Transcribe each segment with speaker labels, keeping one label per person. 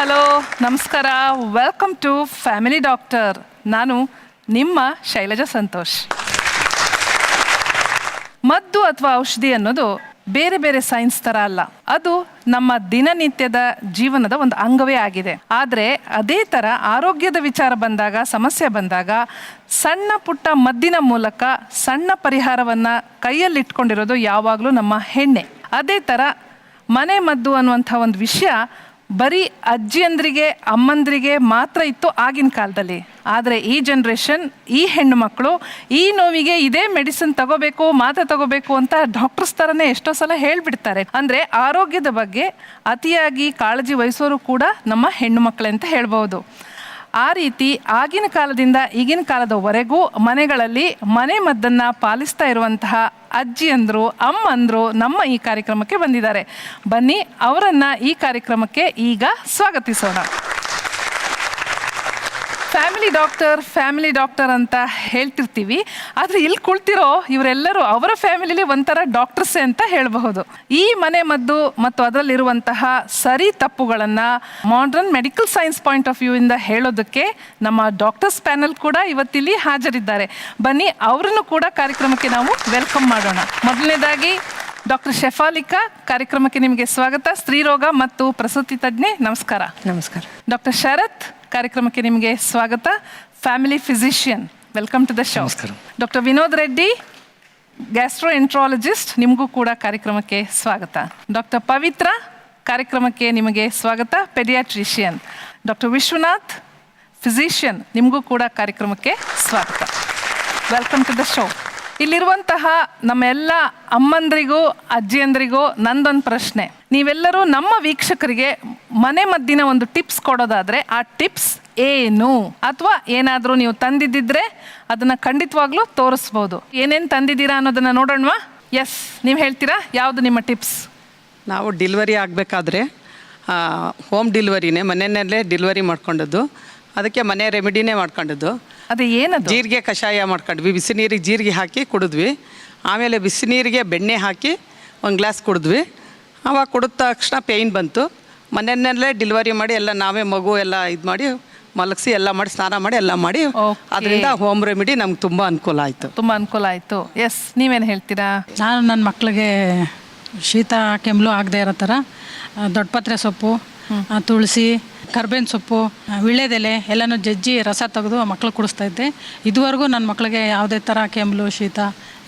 Speaker 1: Hello ನಮಸ್ಕಾರ, welcome to family doctor. ನಾನು ನಿಮ್ಮ ಶೈಲಜಾ ಸಂತೋಷ್. ಮದ್ದು ಅಥವಾ ಔಷಧಿ ಅನ್ನೋದು ಬೇರೆ ಬೇರೆ ಸೈನ್ಸ್ ಥರ ಅಲ್ಲ, ಅದು ನಮ್ಮ ದಿನನಿತ್ಯದ ಜೀವನದ ಒಂದು ಅಂಗವೇ ಆಗಿದೆ. ಆದರೆ ಅದೇ ಥರ ಆರೋಗ್ಯದ ವಿಚಾರ ಬಂದಾಗ, ಸಮಸ್ಯೆ ಬಂದಾಗ ಸಣ್ಣ ಪುಟ್ಟ ಮದ್ದಿನ ಮೂಲಕ ಸಣ್ಣ ಪರಿಹಾರವನ್ನು ಕೈಯಲ್ಲಿಟ್ಕೊಂಡಿರೋದು ಯಾವಾಗಲೂ ನಮ್ಮ ಹೆಣ್ಣೆ. ಅದೇ ಥರ ಮನೆ ಮದ್ದು ಅನ್ನುವಂಥ ಒಂದು ವಿಷಯ ಬರೀ ಅಜ್ಜಿಯಂದ್ರಿಗೆ ಅಮ್ಮಂದ್ರಿಗೆ ಮಾತ್ರ ಇತ್ತು ಆಗಿನ ಕಾಲದಲ್ಲಿ. ಆದರೆ ಈ ಜನ್ರೇಷನ್, ಈ ಹೆಣ್ಣು ಮಕ್ಕಳು ಈ ನೋವಿಗೆ ಇದೇ ಮೆಡಿಸಿನ್ ತಗೋಬೇಕು, ಮಾತ್ರೆ ತಗೋಬೇಕು ಅಂತ ಡಾಕ್ಟರ್ಸ್ ಥರನೇ ಎಷ್ಟೋ ಸಲ ಹೇಳ್ಬಿಡ್ತಾರೆ. ಅಂದರೆ ಆರೋಗ್ಯದ ಬಗ್ಗೆ ಅತಿಯಾಗಿ ಕಾಳಜಿ ವಹಿಸೋರು ಕೂಡ ನಮ್ಮ ಹೆಣ್ಣು ಮಕ್ಕಳೇ ಅಂತ ಹೇಳ್ಬೋದು. ಆ ರೀತಿ ಆಗಿನ ಕಾಲದಿಂದ ಈಗಿನ ಕಾಲದವರೆಗೂ ಮನೆಗಳಲ್ಲಿ ಮನೆ ಮದ್ದನ್ನು ಪಾಲಿಸ್ತಾ ಇರುವಂತಹ ಅಜ್ಜಿಯಂದರು, ಅಮ್ಮಂದರು ನಮ್ಮ ಈ ಕಾರ್ಯಕ್ರಮಕ್ಕೆ ಬಂದಿದ್ದಾರೆ. ಬನ್ನಿ ಅವರನ್ನು ಈ ಕಾರ್ಯಕ್ರಮಕ್ಕೆ ಈಗ ಸ್ವಾಗತಿಸೋಣ. ಫ್ಯಾಮಿಲಿ ಡಾಕ್ಟರ್ ಅಂತ ಹೇಳ್ತಿರ್ತೀವಿ, ಆದರೆ ಇಲ್ಲಿ ಕುಳ್ತಿರೋ ಇವರೆಲ್ಲರೂ ಅವರ ಫ್ಯಾಮಿಲಿಲಿ ಒಂಥರ ಡಾಕ್ಟರ್ಸೇ ಅಂತ ಹೇಳಬಹುದು. ಈ ಮನೆ ಮದ್ದು ಮತ್ತು ಅದರಲ್ಲಿರುವಂತಹ ಸರಿ ತಪ್ಪುಗಳನ್ನು modern medical science point of view ಇಂದ ಹೇಳೋದಕ್ಕೆ ನಮ್ಮ ಡಾಕ್ಟರ್ಸ್ ಪ್ಯಾನಲ್ ಕೂಡ ಇವತ್ತಿಲ್ಲಿ ಹಾಜರಿದ್ದಾರೆ. ಬನ್ನಿ ಅವರನ್ನು ಕೂಡ ಕಾರ್ಯಕ್ರಮಕ್ಕೆ ನಾವು ವೆಲ್ಕಮ್ ಮಾಡೋಣ. ಮೊದಲನೇದಾಗಿ ಡಾಕ್ಟರ್ ಶೆಫಾಲಿಕಾ, ಕಾರ್ಯಕ್ರಮಕ್ಕೆ ನಿಮಗೆ ಸ್ವಾಗತ. ಸ್ತ್ರೀರೋಗ ಮತ್ತು ಪ್ರಸೂತಿ ತಜ್ಞೆ, ನಮಸ್ಕಾರ.
Speaker 2: ನಮಸ್ಕಾರ.
Speaker 1: ಡಾಕ್ಟರ್ ಶರತ್, ಕಾರ್ಯಕ್ರಮಕ್ಕೆ ನಿಮಗೆ ಸ್ವಾಗತ. Family physician, welcome to the show. Doctor Vinod Reddy, gastroenterologist, ನಿಮಗೂ ಕೂಡ ಕಾರ್ಯಕ್ರಮಕ್ಕೆ ಸ್ವಾಗತ. ಡಾಕ್ಟರ್ ಪವಿತ್ರ, ಕಾರ್ಯಕ್ರಮಕ್ಕೆ ನಿಮಗೆ ಸ್ವಾಗತ, ಪೆಡಿಯಾಟ್ರಿಷಿಯನ್. ಡಾಕ್ಟರ್ ವಿಶ್ವನಾಥ್, ಫಿಸಿಷಿಯನ್, ನಿಮಗೂ ಕೂಡ ಕಾರ್ಯಕ್ರಮಕ್ಕೆ ಸ್ವಾಗತ. Welcome to the show. ಇಲ್ಲಿರುವಂತಹ ನಮ್ಮ ಎಲ್ಲ ಅಮ್ಮಂದ್ರಿಗೂ ಅಜ್ಜಿಯಂದ್ರಿಗೂ ನಂದೊಂದು ಪ್ರಶ್ನೆ. ನೀವೆಲ್ಲರೂ ನಮ್ಮ ವೀಕ್ಷಕರಿಗೆ ಮನೆ ಮದ್ದಿನ ಒಂದು ಟಿಪ್ಸ್ ಕೊಡೋದಾದರೆ ಆ ಟಿಪ್ಸ್ ಏನು? ಅಥವಾ ಏನಾದರೂ ನೀವು ತಂದಿದ್ದಿದ್ರೆ ಅದನ್ನು ಖಂಡಿತವಾಗ್ಲೂ ತೋರಿಸ್ಬೋದು. ಏನೇನು ತಂದಿದ್ದೀರಾ ಅನ್ನೋದನ್ನು ನೋಡೋಣವಾ? ಎಸ್, ನೀವು ಹೇಳ್ತೀರಾ ಯಾವುದು ನಿಮ್ಮ ಟಿಪ್ಸ್?
Speaker 2: ನಾವು ಡೆಲಿವರಿ ಆಗಬೇಕಾದ್ರೆ ಹೋಮ್ ಡೆಲಿವರಿನೇ, ಮನೆಯಲ್ಲೇ ಡೆಲಿವರಿ ಮಾಡ್ಕೊಂಡದ್ದು. ಅದಕ್ಕೆ ಮನೆ ರೆಮಿಡಿನೇ ಮಾಡ್ಕೊಂಡದ್ದು.
Speaker 1: ಅದು ಏನದು?
Speaker 2: ಜೀರಿಗೆ ಕಷಾಯ ಮಾಡ್ಕೊಂಡ್ವಿ. ಬಿಸಿ ನೀರಿಗೆ ಜೀರಿಗೆ ಹಾಕಿ ಕುಡಿದ್ವಿ. ಆಮೇಲೆ ಬಿಸಿ ನೀರಿಗೆ ಬೆಣ್ಣೆ ಹಾಕಿ ಒಂದು ಗ್ಲಾಸ್ ಕುಡಿದ್ವಿ. ಆವಾಗ ಕುಡಿದ ತಕ್ಷಣ ಪೇಯ್ನ್ ಬಂತು. ಮನೆಯಲ್ಲೇ ಡೆಲಿವರಿ ಮಾಡಿ ಎಲ್ಲ ನಾವೇ ಮಗು ಎಲ್ಲ ಇದು ಮಾಡಿ ಮಲಗಿಸಿ ಎಲ್ಲ ಮಾಡಿ ಸ್ನಾನ ಮಾಡಿ ಎಲ್ಲ ಮಾಡಿ, ಅದರಿಂದ ಹೋಮ್ ರೆಮಿಡಿ ನಮ್ಗೆ ತುಂಬ ಅನುಕೂಲ ಆಯಿತು.
Speaker 1: ತುಂಬ ಅನುಕೂಲ ಆಯಿತು. ಎಸ್, ನೀವೇನು ಹೇಳ್ತೀರಾ?
Speaker 3: ನಾನು ನನ್ನ ಮಕ್ಕಳಿಗೆ ಶೀತ ಕೆಮ್ಮಲು ಆಗದೆ ಇರೋ ಥರ ದೊಡ್ಡಪತ್ರೆ ಸೊಪ್ಪು, ತುಳಸಿ, ಕರ್ಬೇವಿನ ಸೊಪ್ಪು, ವೀಳ್ಯದೆಲೆ ಎಲ್ಲನೂ ಜಜ್ಜಿ ರಸ ತೆಗೆದು ಮಕ್ಳಿಗೆ ಕುಡಿಸ್ತಾ ಇದ್ದೆ. ಇದುವರೆಗೂ ನನ್ನ ಮಕ್ಕಳಿಗೆ ಯಾವುದೇ ಥರ ಕೆಮ್ಮಲು ಶೀತ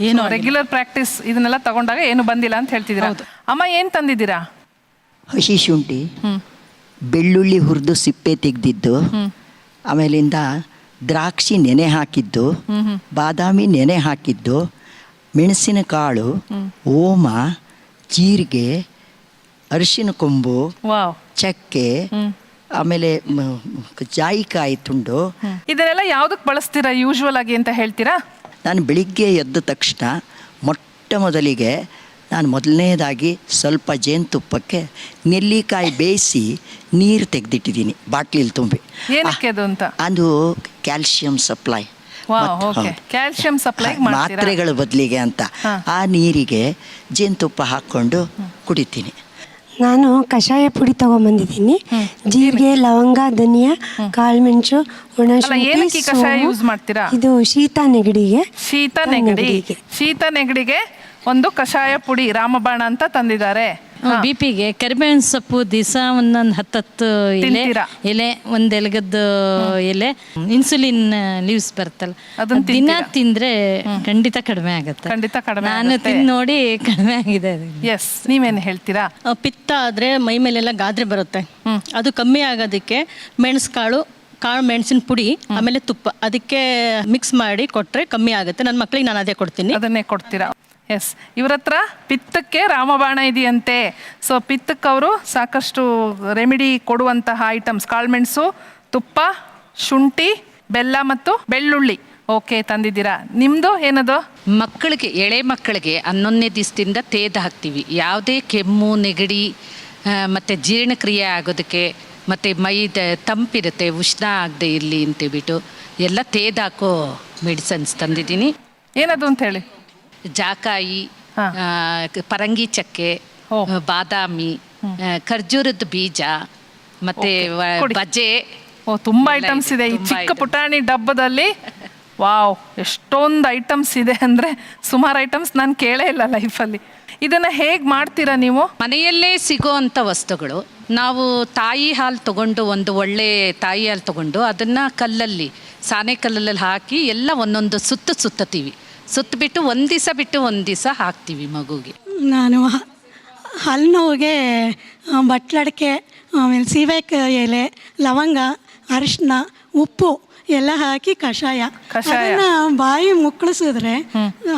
Speaker 3: ಏನು
Speaker 1: ರೆಗ್ಯುಲರ್ ಪ್ರಾಕ್ಟೀಸ್ ಇದನ್ನೆಲ್ಲ ತಗೊಂಡಾಗ ಏನು ಬಂದಿಲ್ಲ ಅಂತ ಹೇಳ್ತಿದ್ದೀರಾ? ಅಮ್ಮ, ಏನು ತಂದಿದ್ದೀರಾ?
Speaker 4: ಹಸಿ ಶುಂಠಿ, ಬೆಳ್ಳುಳ್ಳಿ ಹುರಿದು ಸಿಪ್ಪೆ ತೆಗೆದಿದ್ದು, ಆಮೇಲಿಂದ ದ್ರಾಕ್ಷಿ ನೆನೆ ಹಾಕಿದ್ದು, ಬಾದಾಮಿ ನೆನೆ ಹಾಕಿದ್ದು, ಮೆಣಸಿನಕಾಳು, ಓಮ, ಜೀರಿಗೆ, ಅರಿಶಿನ ಕೊಂಬು, ಚಕ್ಕೆ, ಆಮೇಲೆ ಜಾಯಿಕಾಯಿ ತುಂಡು.
Speaker 1: ಇದನ್ನೆಲ್ಲ ಯಾವುದಕ್ಕೆ ಬಳಸ್ತೀರಾ ಯೂಶ್ವಲ್ ಆಗಿ ಅಂತ ಹೇಳ್ತೀರಾ?
Speaker 4: ನಾನು ಬೆಳಿಗ್ಗೆ ಎದ್ದ ತಕ್ಷಣ ಮೊಟ್ಟ ಮೊದಲಿಗೆ ನಾನು ಮೊದಲನೇದಾಗಿ ಸ್ವಲ್ಪ ಜೇನುತುಪ್ಪಕ್ಕೆ ನೆಲ್ಲಿಕಾಯಿ ಬೇಯಿಸಿ ನೀರು ತೆಗೆದಿಟ್ಟಿದ್ದೀನಿ ಬಾಟ್ಲಿಲಿ ತುಂಬಿ.
Speaker 1: ಏನಕ್ಕೆ ಅದು ಅಂತ?
Speaker 4: ಅದು ಕ್ಯಾಲ್ಸಿಯಂ ಸಪ್ಲೈ,
Speaker 1: ಕ್ಯಾಲ್ಸಿಯಂ ಸಪ್ಲೈ
Speaker 4: ಮಾತ್ರೆಗಳ ಬದಲಿಗೆ ಅಂತ. ಆ ನೀರಿಗೆ ಜೇನುತುಪ್ಪ ಹಾಕ್ಕೊಂಡು ಕುಡಿತೀನಿ.
Speaker 5: ನಾನು ಕಷಾಯ ಪುಡಿ ತಗೊಂಡ್ಬಂದಿದ್ದೀನಿ. ಜೀರಿಗೆ, ಲವಂಗ, ಧನಿಯಾ, ಕಾಳುಮೆಣಸು, ಒಣಶುಂಠಿ,
Speaker 1: ಯೂಸ್ ಮಾಡ್ತೀರಾ?
Speaker 5: ಇದು ಶೀತ ನೆಗಡಿಗೆ.
Speaker 1: ಶೀತ ನೆಗಡಿಗೆ ಒಂದು ಕಷಾಯ ಪುಡಿ ರಾಮಬಾಣ ಅಂತ ತಂದಿದ್ದಾರೆ.
Speaker 6: ಬಿಪಿಗೆ ಕರಿಬೇವಿನ ಸೊಪ್ಪು ದಿವಸ ಒಂದೊಂದು 10 ಎಲೆ, ಒಂದು ಎಲೆಗದ್ದು ಎಲೆ, ಇನ್ಸುಲಿನ್ ಲೀವ್ಸ್ ಬರ್ತಲ್ಲ, ದಿನ ತಿಂದ್ರೆ ಖಂಡಿತ ಕಡಿಮೆ ಆಗುತ್ತೆ. ನಾನು ತಿಂದು ನೋಡಿ ಕಡಿಮೆ ಆಗಿದೆ.
Speaker 1: ಎಸ್, ನೀವೇನು ಹೇಳ್ತೀರಾ?
Speaker 7: ಪಿತ್ತ ಆದ್ರೆ ಮೈ ಮೇಲೆಲ್ಲ ಗಾದ್ರೆ ಬರುತ್ತೆ, ಅದು ಕಮ್ಮಿ ಆಗೋದಕ್ಕೆ ಕಾಳು ಮೆಣಸಿನ ಪುಡಿ, ಆಮೇಲೆ ತುಪ್ಪ ಅದಕ್ಕೆ ಮಿಕ್ಸ್ ಮಾಡಿ ಕೊಟ್ರೆ ಕಮ್ಮಿ ಆಗುತ್ತೆ. ನನ್ನ ಮಕ್ಕಳಿಗೆ ನಾನು ಅದೇ ಕೊಡ್ತೀನಿ.
Speaker 1: ಅದನ್ನೇ ಕೊಡ್ತೀರಾ? ಎಸ್, ಇವ್ರ ಹತ್ರ ಪಿತ್ತಕ್ಕೆ ರಾಮಬಾಣ ಇದೆಯಂತೆ. ಸೊ ಪಿತ್ತಕ್ಕೆ ಅವರು ಸಾಕಷ್ಟು ರೆಮಿಡಿ ಕೊಡುವಂತಹ ಐಟಮ್ಸ್ ಕಾಳುಮೆಣಸು, ತುಪ್ಪ, ಶುಂಠಿ, ಬೆಲ್ಲ ಮತ್ತು ಬೆಳ್ಳುಳ್ಳಿ ಓಕೆ ತಂದಿದ್ದೀರಾ. ನಿಮ್ಮದು ಏನದು?
Speaker 8: ಮಕ್ಕಳಿಗೆ, ಎಳೆ ಮಕ್ಕಳಿಗೆ 11ನೇ ದಿವಸದಿಂದ ತೇದು ಹಾಕ್ತೀವಿ. ಯಾವುದೇ ಕೆಮ್ಮು, ನೆಗಡಿ ಮತ್ತು ಜೀರ್ಣಕ್ರಿಯೆ ಆಗೋದಕ್ಕೆ, ಮತ್ತು ಮೈ ತಂಪಿರುತ್ತೆ, ಉಷ್ಣ ಆಗದೆ ಇರಲಿ ಅಂತೇಳ್ಬಿಟ್ಟು ಎಲ್ಲ ತೇದು ಹಾಕೋ ಮೆಡಿಸನ್ಸ್ ತಂದಿದ್ದೀನಿ.
Speaker 1: ಏನದು ಅಂತ ಹೇಳಿ?
Speaker 8: ಜಾಕಾಯಿ, ಪರಂಗಿ ಚಕ್ಕೆ, ಬಾದಾಮಿ, ಖರ್ಜೂರದ ಬೀಜ, ಮತ್ತು
Speaker 1: ಕೊಡಿ.
Speaker 8: ಬಜೆ.
Speaker 1: ಓ ತುಂಬಾ
Speaker 8: ಎಲ್ಲ
Speaker 1: ಐಟಮ್ಸ್
Speaker 8: ಇದೆ,
Speaker 1: ಇದೆ ಈ
Speaker 8: ತುಂಬಾ
Speaker 1: ಚಿಕ್ಕ
Speaker 8: items.
Speaker 1: ಪುಟಾಣಿ ಡಬ್ಬದಲ್ಲಿ. ವಾವ್, ಎಷ್ಟೊಂದು ಐಟಮ್ಸ್ ಇದೆ ಅಂದರೆ ಸುಮಾರು ಐಟಮ್ಸ್ ನಾನು ಕೇಳೇ ಇಲ್ಲ ಲೈಫಲ್ಲಿ. ಇದನ್ನು ಹೇಗೆ ಮಾಡ್ತೀರಾ ನೀವು?
Speaker 8: ಮನೆಯಲ್ಲೇ ಸಿಗೋವಂಥ ವಸ್ತುಗಳು. ನಾವು ತಾಯಿ ಹಾಲು ತೊಗೊಂಡು, ಒಂದು ಒಳ್ಳೆ ತಾಯಿ ಹಾಲು ತೊಗೊಂಡು ಅದನ್ನು ಕಲ್ಲಲ್ಲಿ, ಸಾನೆ ಕಲ್ಲಲ್ಲಿ ಹಾಕಿ ಎಲ್ಲ ಒಂದೊಂದು ಸುತ್ತೀವಿ. ಸುತ್ತಬಿಟ್ಟು ಒಂದು ದಿವಸ ಬಿಟ್ಟು ಒಂದು ದಿವಸ ಹಾಕ್ತೀವಿ ಮಗುಗೆ.
Speaker 9: ನಾನು ಹಲ್ಲು ನೋವಿಗೆ ಬಟ್ಲಡಿಕೆ, ಆಮೇಲೆ ಸೀಬೆಕಾಯಿ ಎಲೆ, ಲವಂಗ, ಅರಿಶಿನ, ಉಪ್ಪು ಎಲ್ಲ ಹಾಕಿ ಕಷಾಯ, ಅದನ್ನ ಬಾಯಿ ಮುಕ್ಕಳಿಸಿದ್ರೆ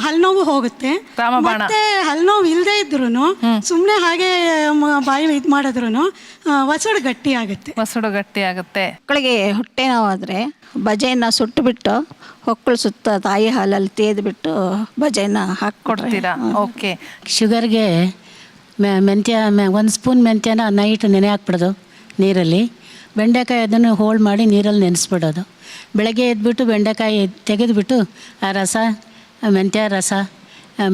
Speaker 9: ಹಲ್ಲು ನೋವು ಹೋಗುತ್ತೆ. ಮತ್ತೆ ಹಲ್ಲು ನೋವು ಇಲ್ಲದೆ ಇದ್ರು ಸುಮ್ಮನೆ ಹಾಗೆ ಬಾಯಿ ಇದು ಮಾಡಿದ್ರು ಒಸಡು ಗಟ್ಟಿ ಆಗುತ್ತೆ.
Speaker 10: ಮಕ್ಕಳಿಗೆ ಹೊಟ್ಟೆ ನೋವಾದರೆ ಬಜೆಯನ್ನು ಸುಟ್ಟುಬಿಟ್ಟು ಹೊಕ್ಕಳು ಸುತ್ತ ತಾಯಿ ಹಾಲಲ್ಲಿ ತೇದ್ಬಿಟ್ಟು ಬಜೆನ
Speaker 1: ಹಾಕ್ಕೊಡ್ತೀರಾ? ಓಕೆ.
Speaker 11: ಶುಗರ್ಗೆ ಮೆಂತ್ಯ ಒಂದು ಸ್ಪೂನ್ ಮೆಂತ್ಯನ ನೈಟ್ ನೆನೆ ಹಾಕ್ಬಿಡೋದು ನೀರಲ್ಲಿ. ಬೆಂಡೆಕಾಯಿ ಅದನ್ನು ಹೋಲ್ಡ್ ಮಾಡಿ ನೀರಲ್ಲಿ ನೆನೆಸ್ಬಿಡೋದು. ಬೆಳಗ್ಗೆ ಎದ್ಬಿಟ್ಟು ಬೆಂಡೆಕಾಯಿ ತೆಗೆದುಬಿಟ್ಟು ಆ ರಸ, ಮೆಂತ್ಯ ರಸ,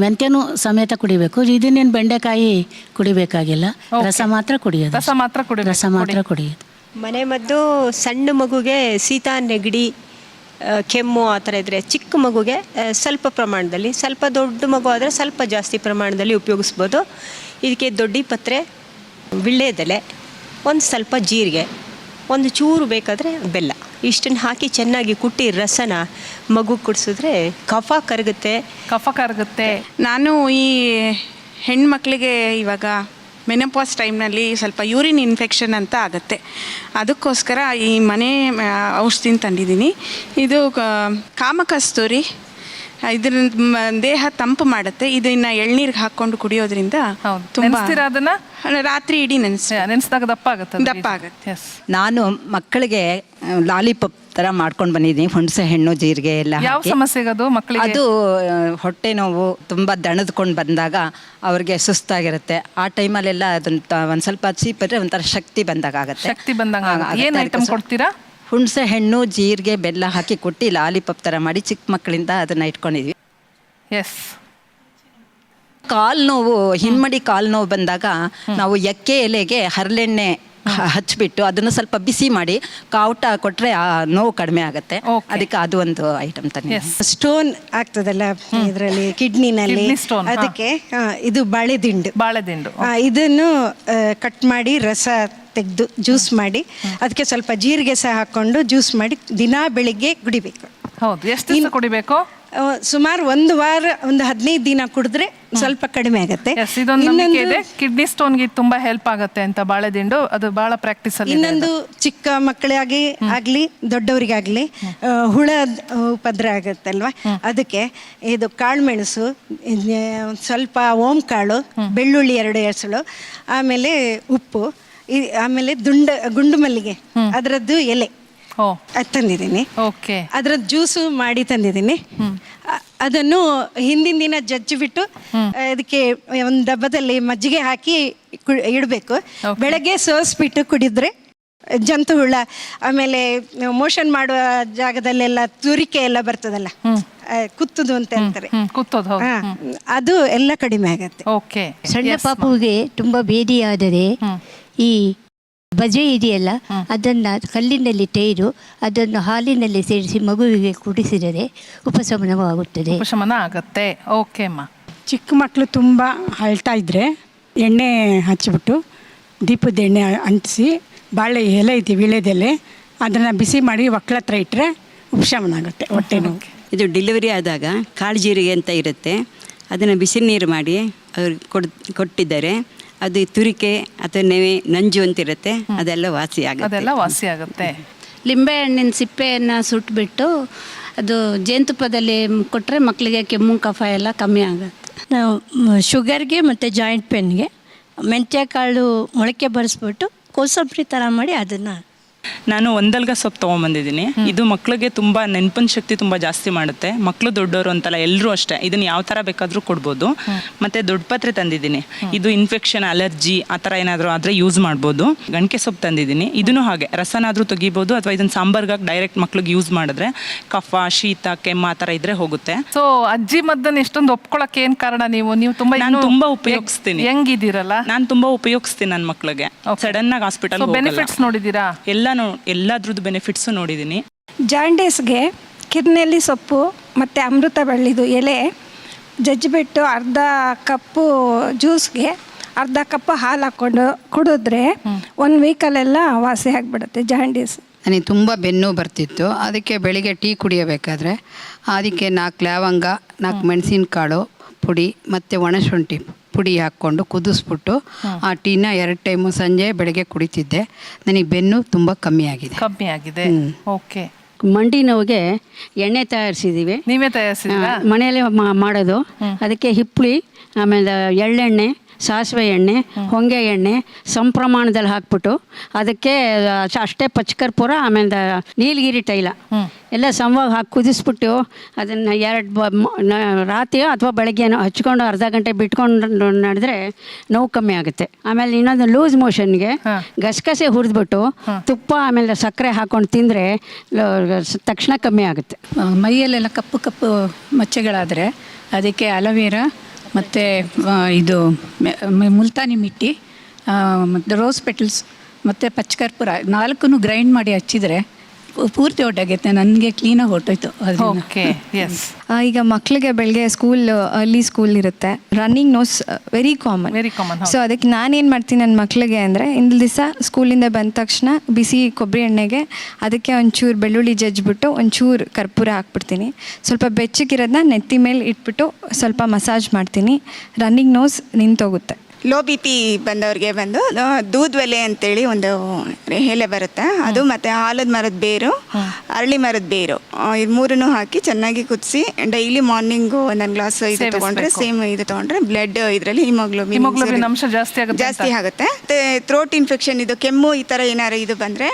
Speaker 11: ಮೆಂತ್ಯನೂ ಸಮೇತ ಕುಡಿಬೇಕು. ಇದನ್ನೇನು ಬೆಂಡೆಕಾಯಿ ಕುಡಿಬೇಕಾಗಿಲ್ಲ, ರಸ ಮಾತ್ರ ಕುಡಿಯೋದು. ರಸ ಮಾತ್ರ ಕುಡಿಯೋದು.
Speaker 12: ಮನೆ ಮದ್ದು ಸಣ್ಣ ಮಗುಗೆ ಶೀತ, ನೆಗಡಿ, ಕೆಮ್ಮು ಆ ಥರ ಇದ್ದರೆ ಚಿಕ್ಕ ಮಗುಗೆ ಸ್ವಲ್ಪ ಪ್ರಮಾಣದಲ್ಲಿ, ಸ್ವಲ್ಪ ದೊಡ್ಡ ಮಗು ಆದರೆ ಸ್ವಲ್ಪ ಜಾಸ್ತಿ ಪ್ರಮಾಣದಲ್ಲಿ ಉಪಯೋಗಿಸ್ಬೋದು. ಇದಕ್ಕೆ ದೊಡ್ಡ ಪತ್ರೆ, ವಿಳ್ಯೆದೆಲೆ, ಒಂದು ಸ್ವಲ್ಪ ಜೀರಿಗೆ, ಒಂದು ಚೂರು ಬೇಕಾದರೆ ಬೆಲ್ಲ, ಇಷ್ಟನ್ನು ಹಾಕಿ ಚೆನ್ನಾಗಿ ಕುಟ್ಟಿ ರಸನ ಮಗು ಕುಡಿಸಿದ್ರೆ ಕಫ ಕರಗುತ್ತೆ.
Speaker 13: ನಾನು ಈ ಹೆಣ್ಮಕ್ಳಿಗೆ ಇವಾಗ ಮೆನೋಪಾಸ್ ಟೈಮ್ನಲ್ಲಿ ಸ್ವಲ್ಪ ಯೂರಿನ್ ಇನ್ಫೆಕ್ಷನ್ ಅಂತ ಆಗುತ್ತೆ. ಅದಕ್ಕೋಸ್ಕರ ಈ ಮನೆ ಔಷಧಿನ ತಂದಿದ್ದೀನಿ. ಇದು ಕಾಮಕಸ್ತೂರಿ. ಇದ್ರ ದೇಹ ತಂಪು ಮಾಡುತ್ತೆ. ಇದನ್ನ ಎಳ್ನೀರಿಗೆ ಹಾಕ್ಕೊಂಡು ಕುಡಿಯೋದ್ರಿಂದ ತುಂಬ ರಾತ್ರಿ ಇಡೀ ನೆನೆಸಿದಾಗ ದಪ್ಪ ಆಗುತ್ತೆ.
Speaker 4: ನಾನು ಮಕ್ಕಳಿಗೆ ಲಾಲಿಪಾಪ್ ಥರ ಮಾಡ್ಕೊಂಡು ಬಂದಿದ್ದೀನಿ. ಹುಣಸೆ ಹಣ್ಣು, ಜೀರಿಗೆ ಎಲ್ಲ
Speaker 1: ಯಾವ ಸಮಸ್ಯೆಗೆ ಅದು ಮಕ್ಕಳಿಗೆ?
Speaker 4: ಅದು ಹೊಟ್ಟೆ ನೋವು ತುಂಬ ದಣದ್ಕೊಂಡು ಬಂದಾಗ ಅವ್ರಿಗೆ ಸುಸ್ತಾಗಿರುತ್ತೆ. ಆ ಟೈಮಲ್ಲೆಲ್ಲ ಅದನ್ನ ಒಂದು ಸ್ವಲ್ಪ ಚೀಪದ್ರೆ ಒಂಥರ ಶಕ್ತಿ ಬಂದಾಗ
Speaker 1: ಕೊಡ್ತೀರಾ?
Speaker 4: ಹುಣಸೆ ಹಣ್ಣು, ಜೀರಿಗೆ, ಬೆಲ್ಲ ಹಾಕಿ ಕೊಟ್ಟು ಲಾಲಿಪಾಪ್ ಥರ ಮಾಡಿ ಚಿಕ್ಕ ಮಕ್ಕಳಿಂದ ಅದನ್ನು ಇಟ್ಕೊಂಡಿದ್ವಿ. ಕಾಲು ನೋವು, ಹಿನ್ಮಡಿ ಕಾಲು ನೋವು ಬಂದಾಗ ನಾವು ಎಕ್ಕೆ ಎಲೆಗೆ ಹರಳೆಣ್ಣೆ ಹಚ್ಬಿಟ್ಟು ಅದನ್ನು ಸ್ವಲ್ಪ ಬಿಸಿ ಮಾಡಿ ಕಾವುಟ ಕೊಟ್ಟರೆ ಆ ನೋವು ಕಡಿಮೆ ಆಗುತ್ತೆ. ಅದಕ್ಕೆ ಅದು ಒಂದು ಐಟಮ್ ತಂದೆ.
Speaker 9: ಸ್ಟೋನ್ ಆಗ್ತದಲ್ಲ ಇದರಲ್ಲಿ ಕಿಡ್ನಿನಲ್ಲಿ, ಅದಕ್ಕೆ ಇದು ಬಾಳೆದಿಂಡು ಇದನ್ನು ಕಟ್ ಮಾಡಿ ರಸ ತೆಗೆದು ಜ್ಯೂಸ್ ಮಾಡಿ ಅದಕ್ಕೆ ಸ್ವಲ್ಪ ಜೀರಿಗೆ ಸಹ ಹಾಕ್ಕೊಂಡು ಜ್ಯೂಸ್ ಮಾಡಿ ದಿನಾ ಬೆಳಿಗ್ಗೆ ಕುಡಿಬೇಕು.
Speaker 1: ಹೌದು. ಎಷ್ಟು ದಿನ ಕುಡಿಬೇಕು?
Speaker 9: ಸುಮಾರು ಒಂದು ವಾರ, ಒಂದು 15 ದಿನ ಕುಡಿದ್ರೆ ಸ್ವಲ್ಪ ಕಡಿಮೆ ಆಗುತ್ತೆ.
Speaker 1: ಕಿಡ್ನಿ ಸ್ಟೋನ್ಗೆ ತುಂಬಾ ಹೆಲ್ಪ್ ಆಗುತ್ತೆ ಅಂತ ಬಾಳೆದಿಂಡು, ಅದು ಬಹಳ ಪ್ರಾಕ್ಟೀಸ್ ಅಲ್ಲಿ.
Speaker 9: ಇನ್ನೊಂದು ಚಿಕ್ಕ ಮಕ್ಕಳಿಗಾಗಿ ಆಗ್ಲಿ ದೊಡ್ಡವರಿಗಾಗ್ಲಿ ಹುಳ ಉಪದ್ರ ಆಗುತ್ತಲ್ವಾ, ಅದಕ್ಕೆ ಇದು ಕಾಳುಮೆಣಸು, ಸ್ವಲ್ಪ ಓಂ ಕಾಳು, ಬೆಳ್ಳುಳ್ಳಿ 2 ಎಸಳು, ಆಮೇಲೆ ಉಪ್ಪು, ಆಮೇಲೆ ಗುಂಡು ಮಲ್ಲಿಗೆ ಅದರದ್ದು ಎಲೆ ತಂದಿದ್ದೀನಿ. ಅದರದ್ದು ಜ್ಯೂಸು ಮಾಡಿ ತಂದಿದ್ದೀನಿ. ಅದನ್ನು ಹಿಂದಿನ ದಿನ ಜಜ್ಜಿಬಿಟ್ಟು ಅದಕ್ಕೆ ಒಂದು ಡಬ್ಬದಲ್ಲಿ ಮಜ್ಜಿಗೆ ಹಾಕಿ ಇಡಬೇಕು. ಬೆಳಗ್ಗೆ ಸೋಸ್ಬಿಟ್ಟು ಕುಡಿದ್ರೆ ಜಂತು ಹುಳ, ಆಮೇಲೆ ಮೋಷನ್ ಮಾಡುವ ಜಾಗದಲ್ಲೆಲ್ಲ ತುರಿಕೆ ಎಲ್ಲ ಬರ್ತದಲ್ಲ, ಕುತ್ತುದು ಅಂತ ಹೇಳ್ತಾರೆ, ಅದು ಎಲ್ಲ ಕಡಿಮೆ ಆಗತ್ತೆ.
Speaker 5: ಸಣ್ಣ ಪಾಪುಗೆ ತುಂಬಾ ಬೇದಿಯಾದರೆ ಈ ಬಜೆ ಇದೆಯಲ್ಲ, ಅದನ್ನು ಕಲ್ಲಿನಲ್ಲಿ ತೆಗೆದು ಅದನ್ನು ಹಾಲಿನಲ್ಲಿ ಸೇರಿಸಿ ಮಗುವಿಗೆ ಕುಡಿಸಿದರೆ ಉಪಶಮನವಾಗುತ್ತದೆ.
Speaker 3: ಚಿಕ್ಕ ಮಕ್ಕಳು ತುಂಬ ಅಳ್ತಾ ಇದ್ದರೆ ಎಣ್ಣೆ ಹಚ್ಚಿಬಿಟ್ಟು ದೀಪದ ಎಣ್ಣೆ ಅಂಟಿಸಿ ಬಾಳೆ ಎಲೆ ಇದೆ, ವೀಳ್ಯದೆಲೆ, ಅದನ್ನು ಬಿಸಿ ಮಾಡಿ ಒಕ್ಕಳ ಹತ್ರ ಇಟ್ಟರೆ ಉಪಶಮನ ಆಗುತ್ತೆ ಹೊಟ್ಟೆ ನೋವು.
Speaker 14: ಇದು ಡೆಲಿವರಿ ಆದಾಗ ಕಾಳು ಜೀರಿಗೆ ಅಂತ ಇರುತ್ತೆ, ಅದನ್ನು ಬಿಸಿ ನೀರು ಮಾಡಿ ಅವ್ರಿಗೆ ಕೊಟ್ಟಿದ್ದಾರೆ. ಅದು ತುರಿಕೆ ಅಥವಾ ನೆವೆ ನಂಜು ಅಂತಿರುತ್ತೆ, ಅದೆಲ್ಲ ವಾಸಿ ಆಗುತ್ತೆ.
Speaker 10: ಲಿಂಬೆ ಹಣ್ಣಿನ ಸಿಪ್ಪೆಯನ್ನು ಸುಟ್ಬಿಟ್ಟು ಅದು ಜೇನುತುಪ್ಪದಲ್ಲಿ ಕೊಟ್ಟರೆ ಮಕ್ಕಳಿಗೆ ಕೆಮ್ಮು ಕಫ ಎಲ್ಲ ಕಮ್ಮಿ ಆಗುತ್ತೆ.
Speaker 5: ನಾವು ಶುಗರ್ಗೆ ಮತ್ತು ಜಾಯಿಂಟ್ ಪೇನ್ಗೆ ಮೆಂತ್ಯ ಕಾಳು ಮೊಳಕೆ ಬರೆಸ್ಬಿಟ್ಟು ಕೋಸಂಬರಿ ಥರ ಮಾಡಿ ಅದನ್ನು
Speaker 15: ನಾನು ಒಂದಲ್ಗ ಸೊಪ್ಪು ತೊಗೊಂಬಂದಿದ್ದೀನಿ. ಇದು ಮಕ್ಕಳಿಗೆ ತುಂಬ ನೆನಪಿನ ಶಕ್ತಿ ತುಂಬ ಜಾಸ್ತಿ ಮಾಡುತ್ತೆ. ಮಕ್ಕಳು ದೊಡ್ಡವರು ಅಂತಲ್ಲ, ಎಲ್ಲರೂ ಅಷ್ಟೇ ಇದನ್ನು ಯಾವ ಥರ ಬೇಕಾದರೂ ಕೊಡ್ಬೋದು. ಮತ್ತು ದೊಡ್ಡಪತ್ರೆ ತಂದಿದ್ದೀನಿ, ಇದು ಇನ್ಫೆಕ್ಷನ್, ಅಲರ್ಜಿ ಆ ಥರ ಏನಾದರೂ ಆದರೆ ಯೂಸ್ ಮಾಡ್ಬೋದು. ಗಣಕೆ ಸೊಪ್ಪು ತಂದಿದ್ದೀನಿ, ಇದನ್ನು ಹಾಗೆ ರಸನಾದರೂ ತೆಗಿಬೋದು, ಅಥವಾ ಇದನ್ನು ಸಾಂಬಾರ್ಗಾಗಿ ಡೈರೆಕ್ಟ್ ಮಕ್ಳಿಗೆ ಯೂಸ್ ಮಾಡಿದ್ರೆ ಕಫ, ಶೀತ, ಕೆಮ್ಮು ಆ ಥರ ಇದ್ರೆ ಹೋಗುತ್ತೆ.
Speaker 1: ಸೊ ಅಜ್ಜಿ ಮದ್ದನ್ನು ಎಷ್ಟೊಂದು ಒಪ್ಕೊಳಕ್ಕೆ ಏನ್ ಕಾರಣ? ನೀವು ತುಂಬಾ
Speaker 15: ನಾನು ತುಂಬಾ ಉಪಯೋಗಿಸ್ತೀನಿ.
Speaker 1: ಹೆಂಗಿದ್ದೀರಲ್ಲ,
Speaker 15: ನಾನು ತುಂಬಾ ಉಪಯೋಗಿಸ್ತೀನಿ ನನ್ನ ಮಕ್ಕಳಿಗೆ. ಸಡನ್ ಆಗಿ ಹಾಸ್ಪಿಟಲ್
Speaker 1: ಬೆನಿಫಿಟ್ಸ್ ನೋಡಿದ್ದೀರಾ?
Speaker 15: ಎಲ್ಲದ್ರದ್ದು ಬೆನಿಫಿಟ್ಸು ನೋಡಿದ್ದೀನಿ.
Speaker 9: ಜಾಂಡೀಸ್ಗೆ ಕಿರ್ನೆಲ್ಲಿ ಸೊಪ್ಪು ಮತ್ತು ಅಮೃತ ಬಳ್ಳಿದು ಎಲೆ ಜಜ್ಜಿಬಿಟ್ಟು ಅರ್ಧ ಕಪ್ಪು ಜ್ಯೂಸ್ಗೆ ಅರ್ಧ ಕಪ್ ಹಾಲು ಹಾಕ್ಕೊಂಡು ಕುಡಿದ್ರೆ 1 ವೀಕಲ್ಲೆಲ್ಲ ವಾಸಿ ಆಗಿಬಿಡುತ್ತೆ ಜಾಂಡೀಸ್.
Speaker 16: ನನಗೆ ತುಂಬ ಬೆನ್ನು ಬರ್ತಿತ್ತು, ಅದಕ್ಕೆ ಬೆಳಿಗ್ಗೆ ಟೀ ಕುಡಿಯಬೇಕಾದ್ರೆ ಅದಕ್ಕೆ 4 ಲವಂಗ, 4 ಮೆಣಸಿನಕಾಳು ಪುಡಿ ಮತ್ತು ಒಣಶುಂಠಿ ಪುಡಿ ಹಾಕ್ಕೊಂಡು ಕುದಿಸ್ಬಿಟ್ಟು ಆ ಟೀನ 2 ಟೈಮು ಸಂಜೆ ಬೆಳಗ್ಗೆ ಕುಡಿತಿದ್ದೆ. ನನಗೆ ಬೆನ್ನು ತುಂಬ ಕಮ್ಮಿ ಆಗಿದೆ.
Speaker 1: ಓಕೆ.
Speaker 11: ಮಂಡಿ ನೋವಿಗೆ ಎಣ್ಣೆ ತಯಾರಿಸಿದ್ದೀವಿ.
Speaker 1: ನೀವೇ ತಯಾರಿಸಿದ್ದೀರಾ?
Speaker 11: ಮನೆಯಲ್ಲೇ ಮಾಡೋದು. ಅದಕ್ಕೆ ಹಿಪ್ಪಳಿ, ಆಮೇಲೆ ಎಳ್ಳೆಣ್ಣೆ, ಸಾಸಿವೆ ಎಣ್ಣೆ, ಹೊಂಗೆ ಎಣ್ಣೆ ಪ್ರಮಾಣದಲ್ಲಿ ಹಾಕ್ಬಿಟ್ಟು ಅದಕ್ಕೆ ಅಷ್ಟೇ ಪಚ್ಚಕರ್ಪೂರ, ಆಮೇಲೆ ನೀಲಗಿರಿ ತೈಲ ಎಲ್ಲ ಸಮವಾಗಿ ಹಾಕಿ ಕುದಿಸ್ಬಿಟ್ಟು ಅದನ್ನು ರಾತ್ರಿ ಅಥವಾ ಬೆಳಗ್ಗೆನೋ ಹಚ್ಕೊಂಡು ಅರ್ಧ ಗಂಟೆ ಬಿಟ್ಕೊಂಡು ನಡೆದ್ರೆ ನೋವು ಕಮ್ಮಿ ಆಗುತ್ತೆ. ಆಮೇಲೆ ಇನ್ನೊಂದು ಲೂಸ್ ಮೋಷನ್ಗೆ ಗಸಗಸೆ ಹುರಿದ್ಬಿಟ್ಟು ತುಪ್ಪ ಆಮೇಲೆ ಸಕ್ಕರೆ ಹಾಕ್ಕೊಂಡು ತಿಂದರೆ ತಕ್ಷಣ ಕಮ್ಮಿ ಆಗುತ್ತೆ.
Speaker 3: ಮೈಯಲ್ಲೆಲ್ಲ ಕಪ್ಪು ಕಪ್ಪು ಮಚ್ಚೆಗಳಾದರೆ ಅದಕ್ಕೆ ಅಲೋವೆರಾ ಮತ್ತು ಇದು ಮುಲ್ತಾನಿ ಮಿಟ್ಟಿ ಮತ್ತು ರೋಸ್ ಪೆಟಲ್ಸ್ ಮತ್ತು ಪಚ್ಚಕರ್ಪೂರ 4 ಗ್ರೈಂಡ್ ಮಾಡಿ ಹಚ್ಚಿದರೆ ಪೂರ್ತಿ ಹೊರಟಾಗೈತೆ. ನನಗೆ ಕ್ಲೀನಾಗಿ ಹೊರಟೋಯ್ತು.
Speaker 17: ಈಗ ಮಕ್ಕಳಿಗೆ ಬೆಳಗ್ಗೆ ಅರ್ಲಿ ಸ್ಕೂಲ್ ಇರುತ್ತೆ, running nose very common. So ಅದಕ್ಕೆ ನಾನೇನು ಮಾಡ್ತೀನಿ ನನ್ನ ಮಕ್ಕಳಿಗೆ ಅಂದರೆ, ಇಂದಿನ ದಿವಸ ಸ್ಕೂಲಿಂದ ಬಂದ ತಕ್ಷಣ ಬಿಸಿ ಕೊಬ್ಬರಿ ಎಣ್ಣೆಗೆ ಅದಕ್ಕೆ ಒಂಚೂರು ಬೆಳ್ಳುಳ್ಳಿ ಜಜ್ಜಿಬಿಟ್ಟು ಒಂಚೂರು ಕರ್ಪೂರ ಹಾಕ್ಬಿಡ್ತೀನಿ. ಸ್ವಲ್ಪ ಬೆಚ್ಚಗಿರೋದನ್ನ ನೆತ್ತಿ ಮೇಲೆ ಇಟ್ಬಿಟ್ಟು ಸ್ವಲ್ಪ ಮಸಾಜ್ ಮಾಡ್ತೀನಿ. ರನ್ನಿಂಗ್ ನೋಸ್ ನಿಂತೋಗುತ್ತೆ.
Speaker 13: ಲೋ ಬಿ ಪಿ ಬಂದವ್ರಿಗೆ ಬಂದು ದೂದ್ವೆಲೆ ಅಂತೇಳಿ ಒಂದು ಎಲೆ ಬರುತ್ತೆ, ಅದು ಮತ್ತು ಆಲದ ಮರದ ಬೇರು, ಅರಳಿ ಮರದ ಬೇರು, ಇದು 3 ಹಾಕಿ ಚೆನ್ನಾಗಿ ಕುದಿಸಿ ಡೈಲಿ ಮಾರ್ನಿಂಗು 1 ಗ್ಲಾಸ್ ಇದು ತೊಗೊಂಡ್ರೆ, ಸೇಮ್ ಇದು ತೊಗೊಂಡ್ರೆ ಬ್ಲಡ್ ಇದರಲ್ಲಿ ಹಿಮೋಗ್ಲೋಬಿನ್
Speaker 1: ಅಂಶ ಜಾಸ್ತಿ
Speaker 13: ಆಗುತ್ತೆ. ಮತ್ತು ಥ್ರೋಟ್ ಇನ್ಫೆಕ್ಷನ್, ಇದು ಕೆಮ್ಮು ಈ ಥರ ಏನಾರು ಇದು ಬಂದರೆ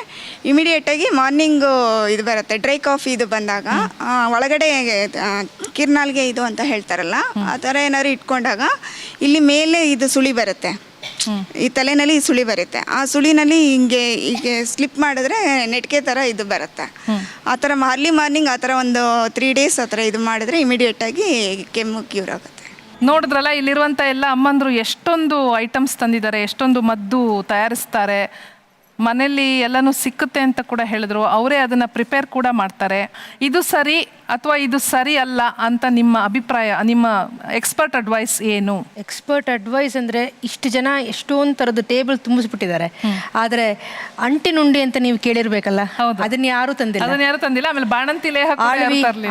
Speaker 13: ಇಮಿಡಿಯೇಟಾಗಿ ಮಾರ್ನಿಂಗು ಇದು ಬರುತ್ತೆ. ಡ್ರೈ ಕಾಫಿ ಇದು ಬಂದಾಗ ಒಳಗಡೆ ಕಿರ್ನಾಲ್ಗೆ ಇದು ಅಂತ ಹೇಳ್ತಾರಲ್ಲ, ಆ ಥರ ಏನಾದ್ರು ಇಟ್ಕೊಂಡಾಗ ಇಲ್ಲಿ ಮೇಲೆ ಇದು ಸುಳಿ ಬರುತ್ತೆ, ಈ ತಲೆನಲ್ಲಿ ಸುಳಿ ಬರುತ್ತೆ. ಆ ಸುಳಿನಲ್ಲಿ ಹೀಗೆ ಸ್ಲಿಪ್ ಮಾಡಿದ್ರೆ ನೆಟ್ಗೆ ಥರ ಇದು ಬರುತ್ತೆ. ಆ ಥರ ಅರ್ಲಿ ಮಾರ್ನಿಂಗ್ ಆ ಥರ ಒಂದು 3 ಡೇಸ್ ಆ ಥರ ಇದು ಮಾಡಿದ್ರೆ ಇಮಿಡಿಯೇಟಾಗಿ ಕೆಮ್ಮು ಕ್ಯೂರ್ ಆಗುತ್ತೆ.
Speaker 1: ನೋಡಿದ್ರಲ್ಲ, ಇಲ್ಲಿರುವಂಥ ಎಲ್ಲ ಅಮ್ಮಂದರು ಎಷ್ಟೊಂದು ಐಟಮ್ಸ್ ತಂದಿದ್ದಾರೆ, ಎಷ್ಟೊಂದು ಮದ್ದು ತಯಾರಿಸ್ತಾರೆ. ಮನೆಯಲ್ಲಿ ಎಲ್ಲನೂ ಸಿಕ್ಕುತ್ತೆ ಅಂತ ಕೂಡ ಹೇಳಿದ್ರು. ಅವರೇ ಅದನ್ನು ಪ್ರಿಪೇರ್ ಕೂಡ ಮಾಡ್ತಾರೆ. ಇದು ಸರಿ ಅಥವಾ ಇದು ಸರಿ ಅಲ್ಲ ಅಂತ ನಿಮ್ಮ ಅಭಿಪ್ರಾಯ, ನಿಮ್ಮ ಎಕ್ಸ್ಪರ್ಟ್ ಅಡ್ವೈಸ್ ಏನು?
Speaker 18: ಎಕ್ಸ್ಪರ್ಟ್ ಅಡ್ವೈಸ್ ಅಂದರೆ, ಇಷ್ಟು ಜನ ಎಷ್ಟೊಂದು ಥರದ್ದು ಟೇಬಲ್ ತುಂಬಿಸ್ಬಿಟ್ಟಿದ್ದಾರೆ, ಆದರೆ ಅಂಟಿನುಂಡಿ ಅಂತ ನೀವು ಕೇಳಿರ್ಬೇಕಲ್ಲ, ಅದನ್ನ ಯಾರು ತಂದಿಲ್ಲ. ಆಮೇಲೆ ಬಾಣಂತಿಲೆ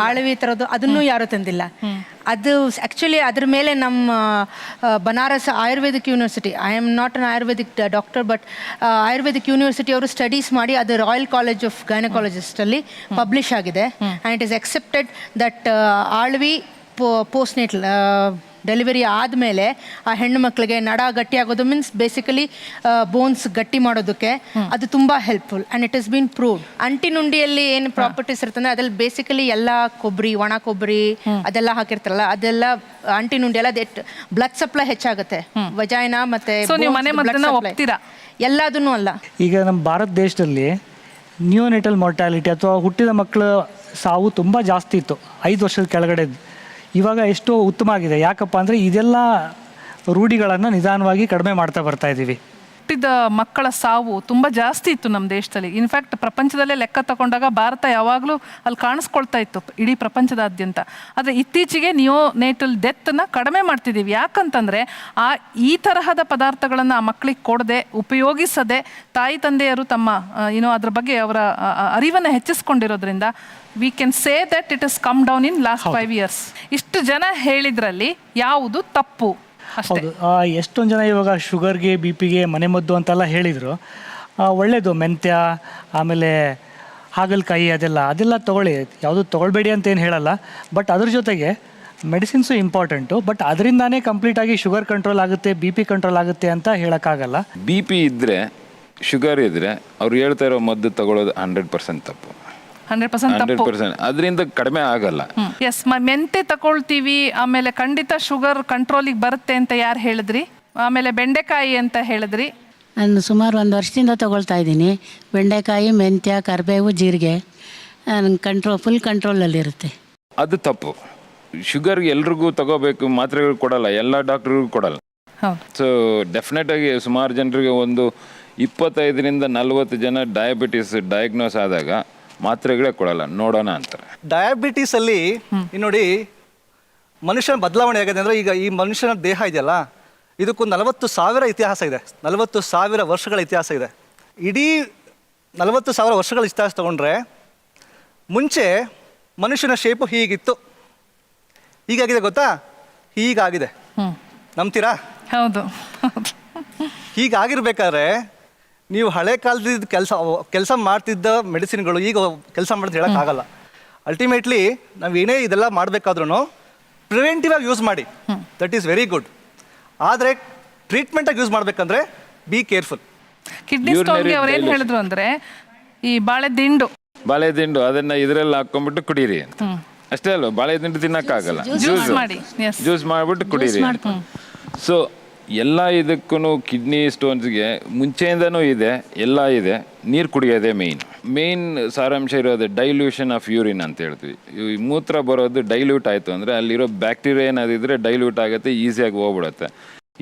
Speaker 18: ಆಳವಿ ಥರದ್ದು ಅದನ್ನು ಯಾರು ತಂದಿಲ್ಲ. ಅದು ಆ್ಯಕ್ಚುಲಿ ಅದ್ರ ಮೇಲೆ ನಮ್ಮ Banaras Ayurvedic university, I am not an Ayurvedic doctor, but Ayurvedic university ಅವರು ಸ್ಟಡೀಸ್ ಮಾಡಿ ಅದು ರಾಯಲ್ ಕಾಲೇಜ್ ಆಫ್ ಗೈನಕಾಲಜಿಸ್ಟಲ್ಲಿ ಪಬ್ಲಿಷ್ ಆಗಿದೆ. And it is accepted that ಆಳ್ವಿ ಪೋಸ್ಟ್ನೇಟಲ್ ಡೆಲಿವರಿ ಆದಮೇಲೆ ಆ ಹೆಣ್ಣು ಮಕ್ಕಳಿಗೆ ನಡ ಗಟ್ಟಿ ಆಗೋದು, ಮೀನ್ಸ್ ಬೇಸಿಕಲಿ ಬೋನ್ಸ್ ಗಟ್ಟಿ ಮಾಡೋದಕ್ಕೆ ಅದು ತುಂಬ helpful and it is been proved. ಅಂಟಿನುಂಡಿಯಲ್ಲಿ ಏನು ಪ್ರಾಪರ್ಟೀಸ್ ಇರ್ತಂದ್ರೆ ಅದ್ರಲ್ಲಿ ಬೇಸಿಕಲಿ ಎಲ್ಲ ಕೊಬ್ಬರಿ, ಒಣ ಕೊಬ್ಬರಿ ಅದೆಲ್ಲ ಹಾಕಿರ್ತಾರಲ್ಲ, ಅದೆಲ್ಲ ಅಂಟಿನುಂಡಿ ಎಲ್ಲ ಬ್ಲಡ್ ಸಪ್ಲೈ ಹೆಚ್ಚಾಗುತ್ತೆ, ವಜೈನಾ ಮತ್ತೆ ಎಲ್ಲದನ್ನೂ ಅಲ್ಲ.
Speaker 19: ಈಗ ನಮ್ಮ ಭಾರತ ದೇಶದಲ್ಲಿ ನ್ಯೂನೆಟಲ್ ಮಾರ್ಟಾಲಿಟಿ ಅಥವಾ ಹುಟ್ಟಿದ ಮಕ್ಕಳ ಸಾವು ತುಂಬ ಜಾಸ್ತಿ ಇತ್ತು 5 ವರ್ಷದ ಕೆಳಗಡೆ. ಇವಾಗ ಎಷ್ಟೋ ಉತ್ತಮ ಆಗಿದೆ. ಯಾಕಪ್ಪ ಅಂದರೆ ಇದೆಲ್ಲ ರೂಢಿಗಳನ್ನು ನಿಧಾನವಾಗಿ ಕಡಿಮೆ ಮಾಡ್ತಾ ಬರ್ತಾ ಇದ್ದೀವಿ.
Speaker 1: ಹುಟ್ಟಿದ ಮಕ್ಕಳ ಸಾವು ತುಂಬ ಜಾಸ್ತಿ ಇತ್ತು ನಮ್ಮ ದೇಶದಲ್ಲಿ. ಇನ್ಫ್ಯಾಕ್ಟ್ ಪ್ರಪಂಚದಲ್ಲೇ ಲೆಕ್ಕ ತಗೊಂಡಾಗ ಭಾರತ ಯಾವಾಗಲೂ ಅಲ್ಲಿ ಕಾಣಿಸ್ಕೊಳ್ತಾ ಇತ್ತು ಇಡೀ ಪ್ರಪಂಚದಾದ್ಯಂತ. ಆದರೆ ಇತ್ತೀಚೆಗೆ ನಿಯೋನೇಟಲ್ ಡೆತ್ನ ಕಡಿಮೆ ಮಾಡ್ತಿದ್ದೀವಿ. ಯಾಕಂತಂದರೆ ಈ ತರಹದ ಪದಾರ್ಥಗಳನ್ನು ಆ ಮಕ್ಕಳಿಗೆ ಕೊಡದೆ, ಉಪಯೋಗಿಸದೆ, ತಾಯಿ ತಂದೆಯರು ತಮ್ಮ ಅದ್ರ ಬಗ್ಗೆ ಅವರ ಅರಿವನ್ನು ಹೆಚ್ಚಿಸ್ಕೊಂಡಿರೋದ್ರಿಂದ we can say that it is come down in last 5 years. ಇಷ್ಟು ಜನ ಹೇಳಿದ್ರಲ್ಲಿ ಯಾವುದು ತಪ್ಪು?
Speaker 19: ಹೌದು, ಎಷ್ಟೊಂದು ಜನ ಇವಾಗ ಶುಗರ್ಗೆ, ಬಿ ಪಿಗೆ ಮನೆಮದ್ದು ಅಂತೆಲ್ಲ ಹೇಳಿದರು. ಒಳ್ಳೆಯದು, ಮೆಂತ್ಯ ಆಮೇಲೆ ಹಾಗಲಕಾಯಿ ಅದೆಲ್ಲ ತೊಗೊಳ್ಳಿ, ಯಾವುದು ತೊಗೊಳ್ಬೇಡಿ ಅಂತ ಏನು ಹೇಳಲ್ಲ. ಬಟ್ ಅದ್ರ ಜೊತೆಗೆ ಮೆಡಿಸಿನ್ಸು ಇಂಪಾರ್ಟೆಂಟು. ಬಟ್ ಅದರಿಂದಾನೇ ಕಂಪ್ಲೀಟಾಗಿ ಶುಗರ್ ಕಂಟ್ರೋಲ್ ಆಗುತ್ತೆ, ಬಿ ಪಿ ಕಂಟ್ರೋಲ್ ಆಗುತ್ತೆ ಅಂತ ಹೇಳೋಕ್ಕಾಗಲ್ಲ.
Speaker 20: ಬಿ ಪಿ ಇದ್ದರೆ ಶುಗರ್ ಇದ್ದರೆ ಅವ್ರು ಹೇಳ್ತಾ ಇರೋ ಮದ್ದು ತಗೊಳ್ಳೋದು 100% ತಪ್ಪು.
Speaker 1: 100%
Speaker 20: ಅದರಿಂದ ಕಡಿಮೆ ಆಗಲ್ಲ.
Speaker 1: ಎಸ್, ಮೆಂತೆ ತಗೊಳ್ತೀವಿ, ಆಮೇಲೆ ಖಂಡಿತ ಶುಗರ್ ಕಂಟ್ರೋಲಿಗೆ ಬರುತ್ತೆ ಅಂತ ಯಾರು ಹೇಳಿದ್ರಿ? ಆಮೇಲೆ ಬೆಂಡೆಕಾಯಿ ಅಂತ ಹೇಳಿದ್ರಿ.
Speaker 11: ನಾನು ಸುಮಾರು 1 ವರ್ಷದಿಂದ ತಗೊಳ್ತಾ ಇದ್ದೀನಿ. ಬೆಂಡೆಕಾಯಿ, ಮೆಂತ್ಯ, ಕರಿಬೇವು, ಜೀರಿಗೆ ಫುಲ್ ಕಂಟ್ರೋಲಲ್ಲಿರುತ್ತೆ.
Speaker 20: ಅದು ತಪ್ಪು. ಶುಗರ್ಗೆ ಎಲ್ರಿಗೂ ತಗೋಬೇಕು ಮಾತ್ರೆಗಳು ಕೊಡಲ್ಲ, ಎಲ್ಲ ಡಾಕ್ಟ್ರಿಗೂ ಕೊಡಲ್ಲ. ಸೊ ಡೆಫಿನೆಟಾಗಿ ಸುಮಾರು ಜನರಿಗೆ ಒಂದು 25ರಿಂದ 40 ಜನ ಡಯಾಬಿಟಿಸ್ ಡಯಾಗ್ನೋಸ್ ಆದಾಗ ಮಾತ್ರೆಗಳೇ ಕೊಡಲ್ಲ, ನೋಡೋಣ ಅಂತಾರೆ.
Speaker 21: ಡಯಾಬಿಟೀಸಲ್ಲಿ ನೋಡಿ ಮನುಷ್ಯನ ಬದಲಾವಣೆ ಆಗಿದೆ ಅಂದರೆ, ಈಗ ಈ ಮನುಷ್ಯನ ದೇಹ ಇದೆಯಲ್ಲ, ಇದಕ್ಕೊಂದು 40,000 ಇತಿಹಾಸ ಇದೆ. 40,000 ವರ್ಷಗಳ ಇತಿಹಾಸ ಇದೆ. ಇಡೀ 40,000 ವರ್ಷಗಳ ಇತಿಹಾಸ ತಗೊಂಡ್ರೆ, ಮುಂಚೆ ಮನುಷ್ಯನ ಶೇಪು ಹೀಗಿತ್ತು, ಹೀಗಾಗಿದೆ ಗೊತ್ತಾ? ಹೀಗಾಗಿದೆ, ನಂಬ್ತೀರಾ?
Speaker 1: ಹೌದು.
Speaker 21: ಹೀಗಾಗಿರ್ಬೇಕಾದ್ರೆ ನೀವು ಹಳೆ ಕಾಲದ ಕೆಲಸ ಮಾಡ್ತಿದ್ದ ಮೆಡಿಸಿನ್ಗಳು ಈಗ ಕೆಲಸ ಮಾಡೋದು ಹೇಳೋಕ್ಕಾಗಲ್ಲ. ಅಲ್ಟಿಮೇಟ್ಲಿ ನಾವು ಏನೇ ಇದೆಲ್ಲ ಮಾಡಬೇಕಾದ್ರೂ ಪ್ರಿವೆಂಟಿವ್ ಆಗಿ ಯೂಸ್ ಮಾಡಿ, ದಟ್ ಈಸ್ ವೆರಿ ಗುಡ್. ಆದರೆ ಟ್ರೀಟ್ಮೆಂಟಾಗಿ ಯೂಸ್ ಮಾಡಬೇಕಂದ್ರೆ ಬಿ ಕೇರ್ಫುಲ್.
Speaker 1: ಕಿಡ್ನಿ ಸ್ಟೋನ್ಗೆ ಅವ್ರು ಏನು ಹೇಳಿದ್ರು ಅಂದರೆ, ಈ ಬಾಳೆದಿಂಡು
Speaker 20: ಅದನ್ನ ಇದರಲ್ಲಿ ಹಾಕೊಂಡ್ಬಿಟ್ಟು ಕುಡೀರಿ ಅಂತ. ಅಷ್ಟೇ ಅಲ್ವಾ? ಬಾಳೆದಿಂಡು ತಿನ್ನಕ್ಕಾಗಲ್ಲ, ಜ್ಯೂಸ್ ಮಾಡಿಬಿಟ್ಟು ಕುಡೀರಿ. ಸೊ ಎಲ್ಲ ಇದಕ್ಕೂ ಕಿಡ್ನಿ ಸ್ಟೋನ್ಸ್ಗೆ ಮುಂಚೆಯಿಂದನೂ ಇದೆ, ಎಲ್ಲ ಇದೆ. ನೀರು ಕುಡಿಯೋದೇ ಮೇಯ್ನ್ ಸಾರಾಂಶ ಇರೋದು ಡೈಲ್ಯೂಷನ್ ಆಫ್ ಯೂರಿನ್ ಅಂತ ಹೇಳ್ತೀವಿ. ಈ ಮೂತ್ರ ಬರೋದು ಡೈಲ್ಯೂಟ್ ಆಯಿತು ಅಂದರೆ ಅಲ್ಲಿರೋ ಬ್ಯಾಕ್ಟೀರಿಯಾ ಏನಾದಿದ್ರೆ ಡೈಲ್ಯೂಟ್ ಆಗುತ್ತೆ, ಈಸಿಯಾಗಿ ಹೋಗ್ಬಿಡುತ್ತೆ.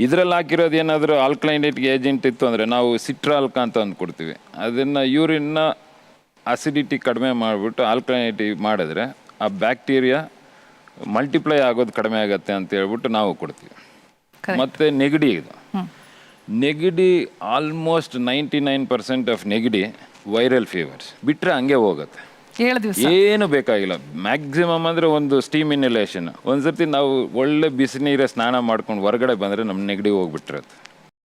Speaker 20: ಇದರಲ್ಲಿ ಹಾಕಿರೋದು ಏನಾದರೂ ಆಲ್ಕಲೈನೇಟ್ ಏಜೆಂಟ್ ಇತ್ತು ಅಂದರೆ ನಾವು ಸಿಟ್ರಾಲ್ಕ ಅಂತ ಅಂದು ಕೊಡ್ತೀವಿ. ಅದನ್ನು ಯೂರಿನ್ನ ಅಸಿಡಿಟಿ ಕಡಿಮೆ ಮಾಡಿಬಿಟ್ಟು ಆಲ್ಕಲೈನೇಟ್ ಮಾಡಿದ್ರೆ ಆ ಬ್ಯಾಕ್ಟೀರಿಯಾ ಮಲ್ಟಿಪ್ಲೈ ಆಗೋದು ಕಡಿಮೆ ಆಗುತ್ತೆ ಅಂತ ಹೇಳ್ಬಿಟ್ಟು ನಾವು ಕೊಡ್ತೀವಿ. ಮತ್ತು ನೆಗಡಿ ಆಲ್ಮೋಸ್ಟ್ 99% ಆಫ್ ನೆಗಡಿ ವೈರಲ್ ಫೀವರ್ಸ್ ಬಿಟ್ಟರೆ ಹಂಗೆ ಹೋಗುತ್ತೆ, ಏನು ಬೇಕಾಗಿಲ್ಲ. ಮ್ಯಾಕ್ಸಿಮಮ್ ಅಂದರೆ ಒಂದು ಸ್ಟೀಮ್ ಇನ್ಹಲೇಷನ್. ಒಂದ್ಸರ್ತಿ ನಾವು ಒಳ್ಳೆ ಬಿಸಿ ನೀರೇ ಸ್ನಾನ ಮಾಡ್ಕೊಂಡು ಹೊರಗಡೆ ಬಂದರೆ ನಮ್ಮ ನೆಗಡಿ ಹೋಗ್ಬಿಟ್ಟಿರತ್ತೆ.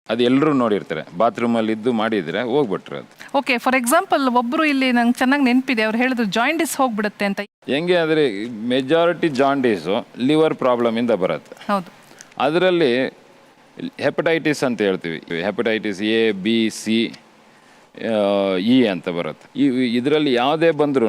Speaker 20: ಅದು ಎಲ್ಲರೂ ನೋಡಿರ್ತಾರೆ, ಬಾತ್ರೂಮಲ್ಲಿ ಇದ್ದು ಮಾಡಿದರೆ ಹೋಗ್ಬಿಟ್ಟಿರೋದು.
Speaker 1: ಓಕೆ, ಫಾರ್ ಎಕ್ಸಾಂಪಲ್ ಒಬ್ಬರು ಇಲ್ಲಿ ನಂಗೆ ಚೆನ್ನಾಗಿ ನೆನಪಿದೆ, ಅವ್ರು ಹೇಳಿದ್ರು ಜಾಯಿಂಡಿಸ್ ಹೋಗ್ಬಿಡುತ್ತೆ ಅಂತ.
Speaker 20: ಹೆಂಗೆ ಅಂದರೆ ಮೆಜಾರಿಟಿ ಜಾಂಡೀಸು ಲಿವರ್ ಪ್ರಾಬ್ಲಮಿಂದ ಬರುತ್ತೆ.
Speaker 1: ಹೌದು.
Speaker 20: ಅದರಲ್ಲಿ ಹೆಪಟೈಟಿಸ್ ಅಂತ ಹೇಳ್ತೀವಿ. Hepatitis A, B, C, E ಅಂತ ಬರುತ್ತೆ. ಇದರಲ್ಲಿ ಯಾವುದೇ ಬಂದ್ರೂ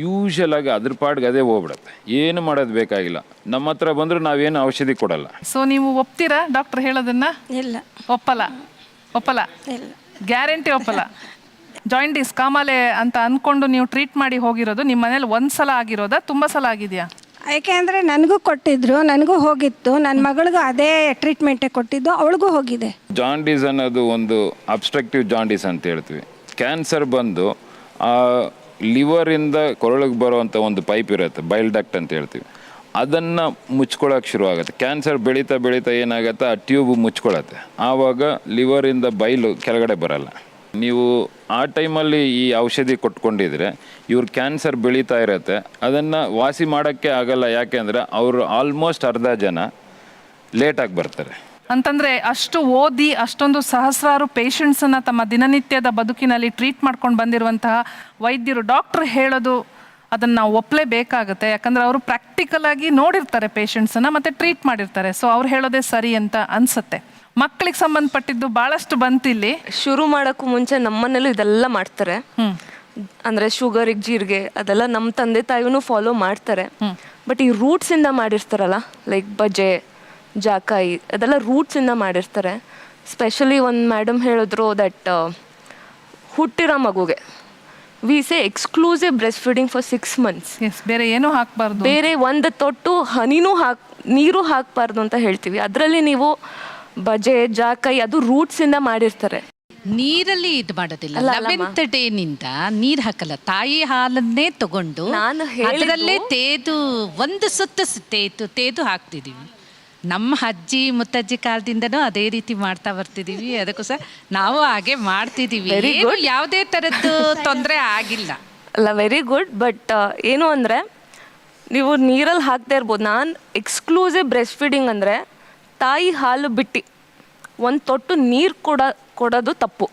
Speaker 20: ಯೂಶಲ್ ಆಗಿ ಅದ್ರ ಪಾಡ್ಗೆ ಅದೇ ಹೋಗ್ಬಿಡುತ್ತೆ, ಏನು ಮಾಡೋದು ಬೇಕಾಗಿಲ್ಲ. ನಮ್ಮ ಹತ್ರ ಬಂದರೂ ನಾವೇನು ಔಷಧಿ ಕೊಡಲ್ಲ.
Speaker 1: ಸೊ ನೀವು ಒಪ್ತೀರಾ ಡಾಕ್ಟರ್ ಹೇಳೋದನ್ನ?
Speaker 22: ಇಲ್ಲ,
Speaker 1: ಒಪ್ಪಲ್ಲ, ಗ್ಯಾರಂಟಿ ಒಪ್ಪಲ್ಲ. ಜಾಯಿಂಡಿಸ್ ಕಾಮಾಲೆ ಅಂತ ಅಂದ್ಕೊಂಡು ನೀವು ಟ್ರೀಟ್ ಮಾಡಿ ಹೋಗಿರೋದು ನಿಮ್ಮ ಮನೇಲಿ ಒಂದ್ಸಲ ಆಗಿರೋದಾ, ತುಂಬ ಸಲ ಆಗಿದೆಯಾ?
Speaker 22: ಯಾಕೆಂದರೆ ನನಗೂ ಕೊಟ್ಟಿದ್ರು, ನನಗೂ ಹೋಗಿತ್ತು, ನನ್ನ ಮಗಳಿಗೂ ಅದೇ ಟ್ರೀಟ್ಮೆಂಟೇ ಕೊಟ್ಟಿದ್ದು, ಅವಳಿಗೂ ಹೋಗಿದೆ.
Speaker 20: ಜಾಂಡೀಸ್ ಅನ್ನೋದು ಒಂದು ಅಬ್ಸ್ಟ್ರಕ್ಟಿವ್ ಜಾಂಡೀಸ್ ಅಂತ ಹೇಳ್ತೀವಿ. ಕ್ಯಾನ್ಸರ್ ಬಂದು ಆ ಲಿವರಿಂದ ಕೊರಳಿಗೆ ಬರುವಂಥ ಒಂದು ಪೈಪ್ ಇರುತ್ತೆ, ಬೈಲ್ ಡಕ್ಟ್ ಅಂತ ಹೇಳ್ತೀವಿ. ಅದನ್ನು ಮುಚ್ಕೊಳ್ಳೋಕೆ ಶುರು ಆಗುತ್ತೆ. ಕ್ಯಾನ್ಸರ್ ಬೆಳೀತಾ ಏನಾಗುತ್ತೆ, ಆ ಟ್ಯೂಬ್ ಮುಚ್ಕೊಳ್ಳುತ್ತೆ. ಆವಾಗ ಲಿವರಿಂದ ಬೈಲು ಕೆಳಗಡೆ ಬರಲ್ಲ. ನೀವು ಆ ಟೈಮಲ್ಲಿ ಈ ಔಷಧಿ ಕೊಟ್ಕೊಂಡಿದ್ರೆ ಇವ್ರ ಕ್ಯಾನ್ಸರ್ ಬೆಳೀತಾ ಇರುತ್ತೆ, ಅದನ್ನು ವಾಸಿ ಮಾಡೋಕ್ಕೆ ಆಗಲ್ಲ. ಯಾಕೆಂದರೆ ಅವರು ಆಲ್ಮೋಸ್ಟ್ ಅರ್ಧ ಜನ ಲೇಟಾಗಿ ಬರ್ತಾರೆ.
Speaker 1: ಅಂತಂದರೆ ಅಷ್ಟು ಓದಿ ಅಷ್ಟೊಂದು ಸಹಸ್ರಾರು ಪೇಷಂಟ್ಸನ್ನು ತಮ್ಮ ದಿನನಿತ್ಯದ ಬದುಕಿನಲ್ಲಿ ಟ್ರೀಟ್ ಮಾಡ್ಕೊಂಡು ಬಂದಿರುವಂತಹ ವೈದ್ಯರು, ಡಾಕ್ಟ್ರ್ ಹೇಳೋದು ಅದನ್ನು ನಾವು ಒಪ್ಪಲೇಬೇಕಾಗುತ್ತೆ. ಯಾಕಂದರೆ ಅವರು ಪ್ರಾಕ್ಟಿಕಲ್ ಆಗಿ ನೋಡಿರ್ತಾರೆ ಪೇಷಂಟ್ಸನ್ನು ಮತ್ತು ಟ್ರೀಟ್ ಮಾಡಿರ್ತಾರೆ. ಸೊ ಅವ್ರು ಹೇಳೋದೇ ಸರಿ ಅಂತ ಅನಿಸುತ್ತೆ. ಮಕ್ಕಳಿಗೆ ಸಂಬಂಧಪಟ್ಟಿದ್ದು ಭಾಳಷ್ಟು ಬಂತಿಲ್ಲಿ.
Speaker 23: ಶುರು ಮಾಡೋಕ್ಕೂ ಮುಂಚೆ ನಮ್ಮನೇಲೂ ಇದೆಲ್ಲ ಮಾಡ್ತಾರೆ. ಅಂದರೆ ಶುಗರಿಗೆ ಜೀರಿಗೆ ಅದೆಲ್ಲ ನಮ್ಮ ತಂದೆ ತಾಯಿನೂ ಫಾಲೋ ಮಾಡ್ತಾರೆ. ಬಟ್ ಈ ರೂಟ್ಸಿಂದ ಮಾಡಿರ್ತಾರಲ್ಲ, ಲೈಕ್ ಬಜೆ, ಜಾಕಾಯಿ, ಅದೆಲ್ಲ ರೂಟ್ಸಿಂದ ಮಾಡಿರ್ತಾರೆ. ಸ್ಪೆಷಲಿ ಒಂದು ಮೇಡಮ್ ಹೇಳಿದ್ರು ದಟ್ ಹುಟ್ಟಿರೋ ಮಗುಗೆ we say exclusive breast feeding for 6 months.
Speaker 1: ಬೇರೆ ಏನೂ ಹಾಕಬಾರ್ದು,
Speaker 23: ಬೇರೆ ಒಂದು ತೊಟ್ಟು ಹನಿನೂ ನೀರು ಹಾಕಬಾರ್ದು ಅಂತ ಹೇಳ್ತೀವಿ. ಅದರಲ್ಲಿ ನೀವು ಬಜೆ, ಜಾಕಾಯಿ ಅದು ರೂಟ್ಸಿಂದ ಮಾಡಿರ್ತಾರೆ.
Speaker 8: ನೀರಲ್ಲಿ ಇದು ಮಾಡೋದಿಲ್ಲ. 11th ಡೇನಿಂದ ನೀರು ಹಾಕಲ್ಲ, ತಾಯಿ ಹಾಲನ್ನೇ ತಗೊಂಡು ಅದರಲ್ಲೇ ತೇದು ಒಂದು ಸುತ್ತ ತೇದು ಹಾಕ್ತಿದ್ದೀವಿ. ನಮ್ಮ ಅಜ್ಜಿ ಮುತ್ತಜ್ಜಿ ಕಾಲದಿಂದನೂ ಅದೇ ರೀತಿ ಮಾಡ್ತಾ ಬರ್ತಿದ್ದೀವಿ. ಅದಕ್ಕೋಸ್ಕರ ನಾವು ಹಾಗೆ ಮಾಡ್ತಿದ್ದೀವಿ. ಯಾವುದೇ ಥರದ್ದು ತೊಂದರೆ ಆಗಿಲ್ಲ.
Speaker 23: ಅಲ್ಲ, ವೆರಿ ಗುಡ್. ಬಟ್ ಏನು ಅಂದರೆ ನೀವು ನೀರಲ್ಲಿ ಹಾಕ್ತಾ ಇರ್ಬೋದು. ನಾನು ಎಕ್ಸ್ಕ್ಲೂಸಿವ್ ಬ್ರೆಸ್ಟ್ ಫೀಡಿಂಗ್ ಅಂದರೆ ತಾಯಿ ಹಾಲು ಬಿಟ್ಟು ಒಂದು ತೊಟ್ಟು ನೀರು ಕೊಡೋದು ತಪ್ಪು.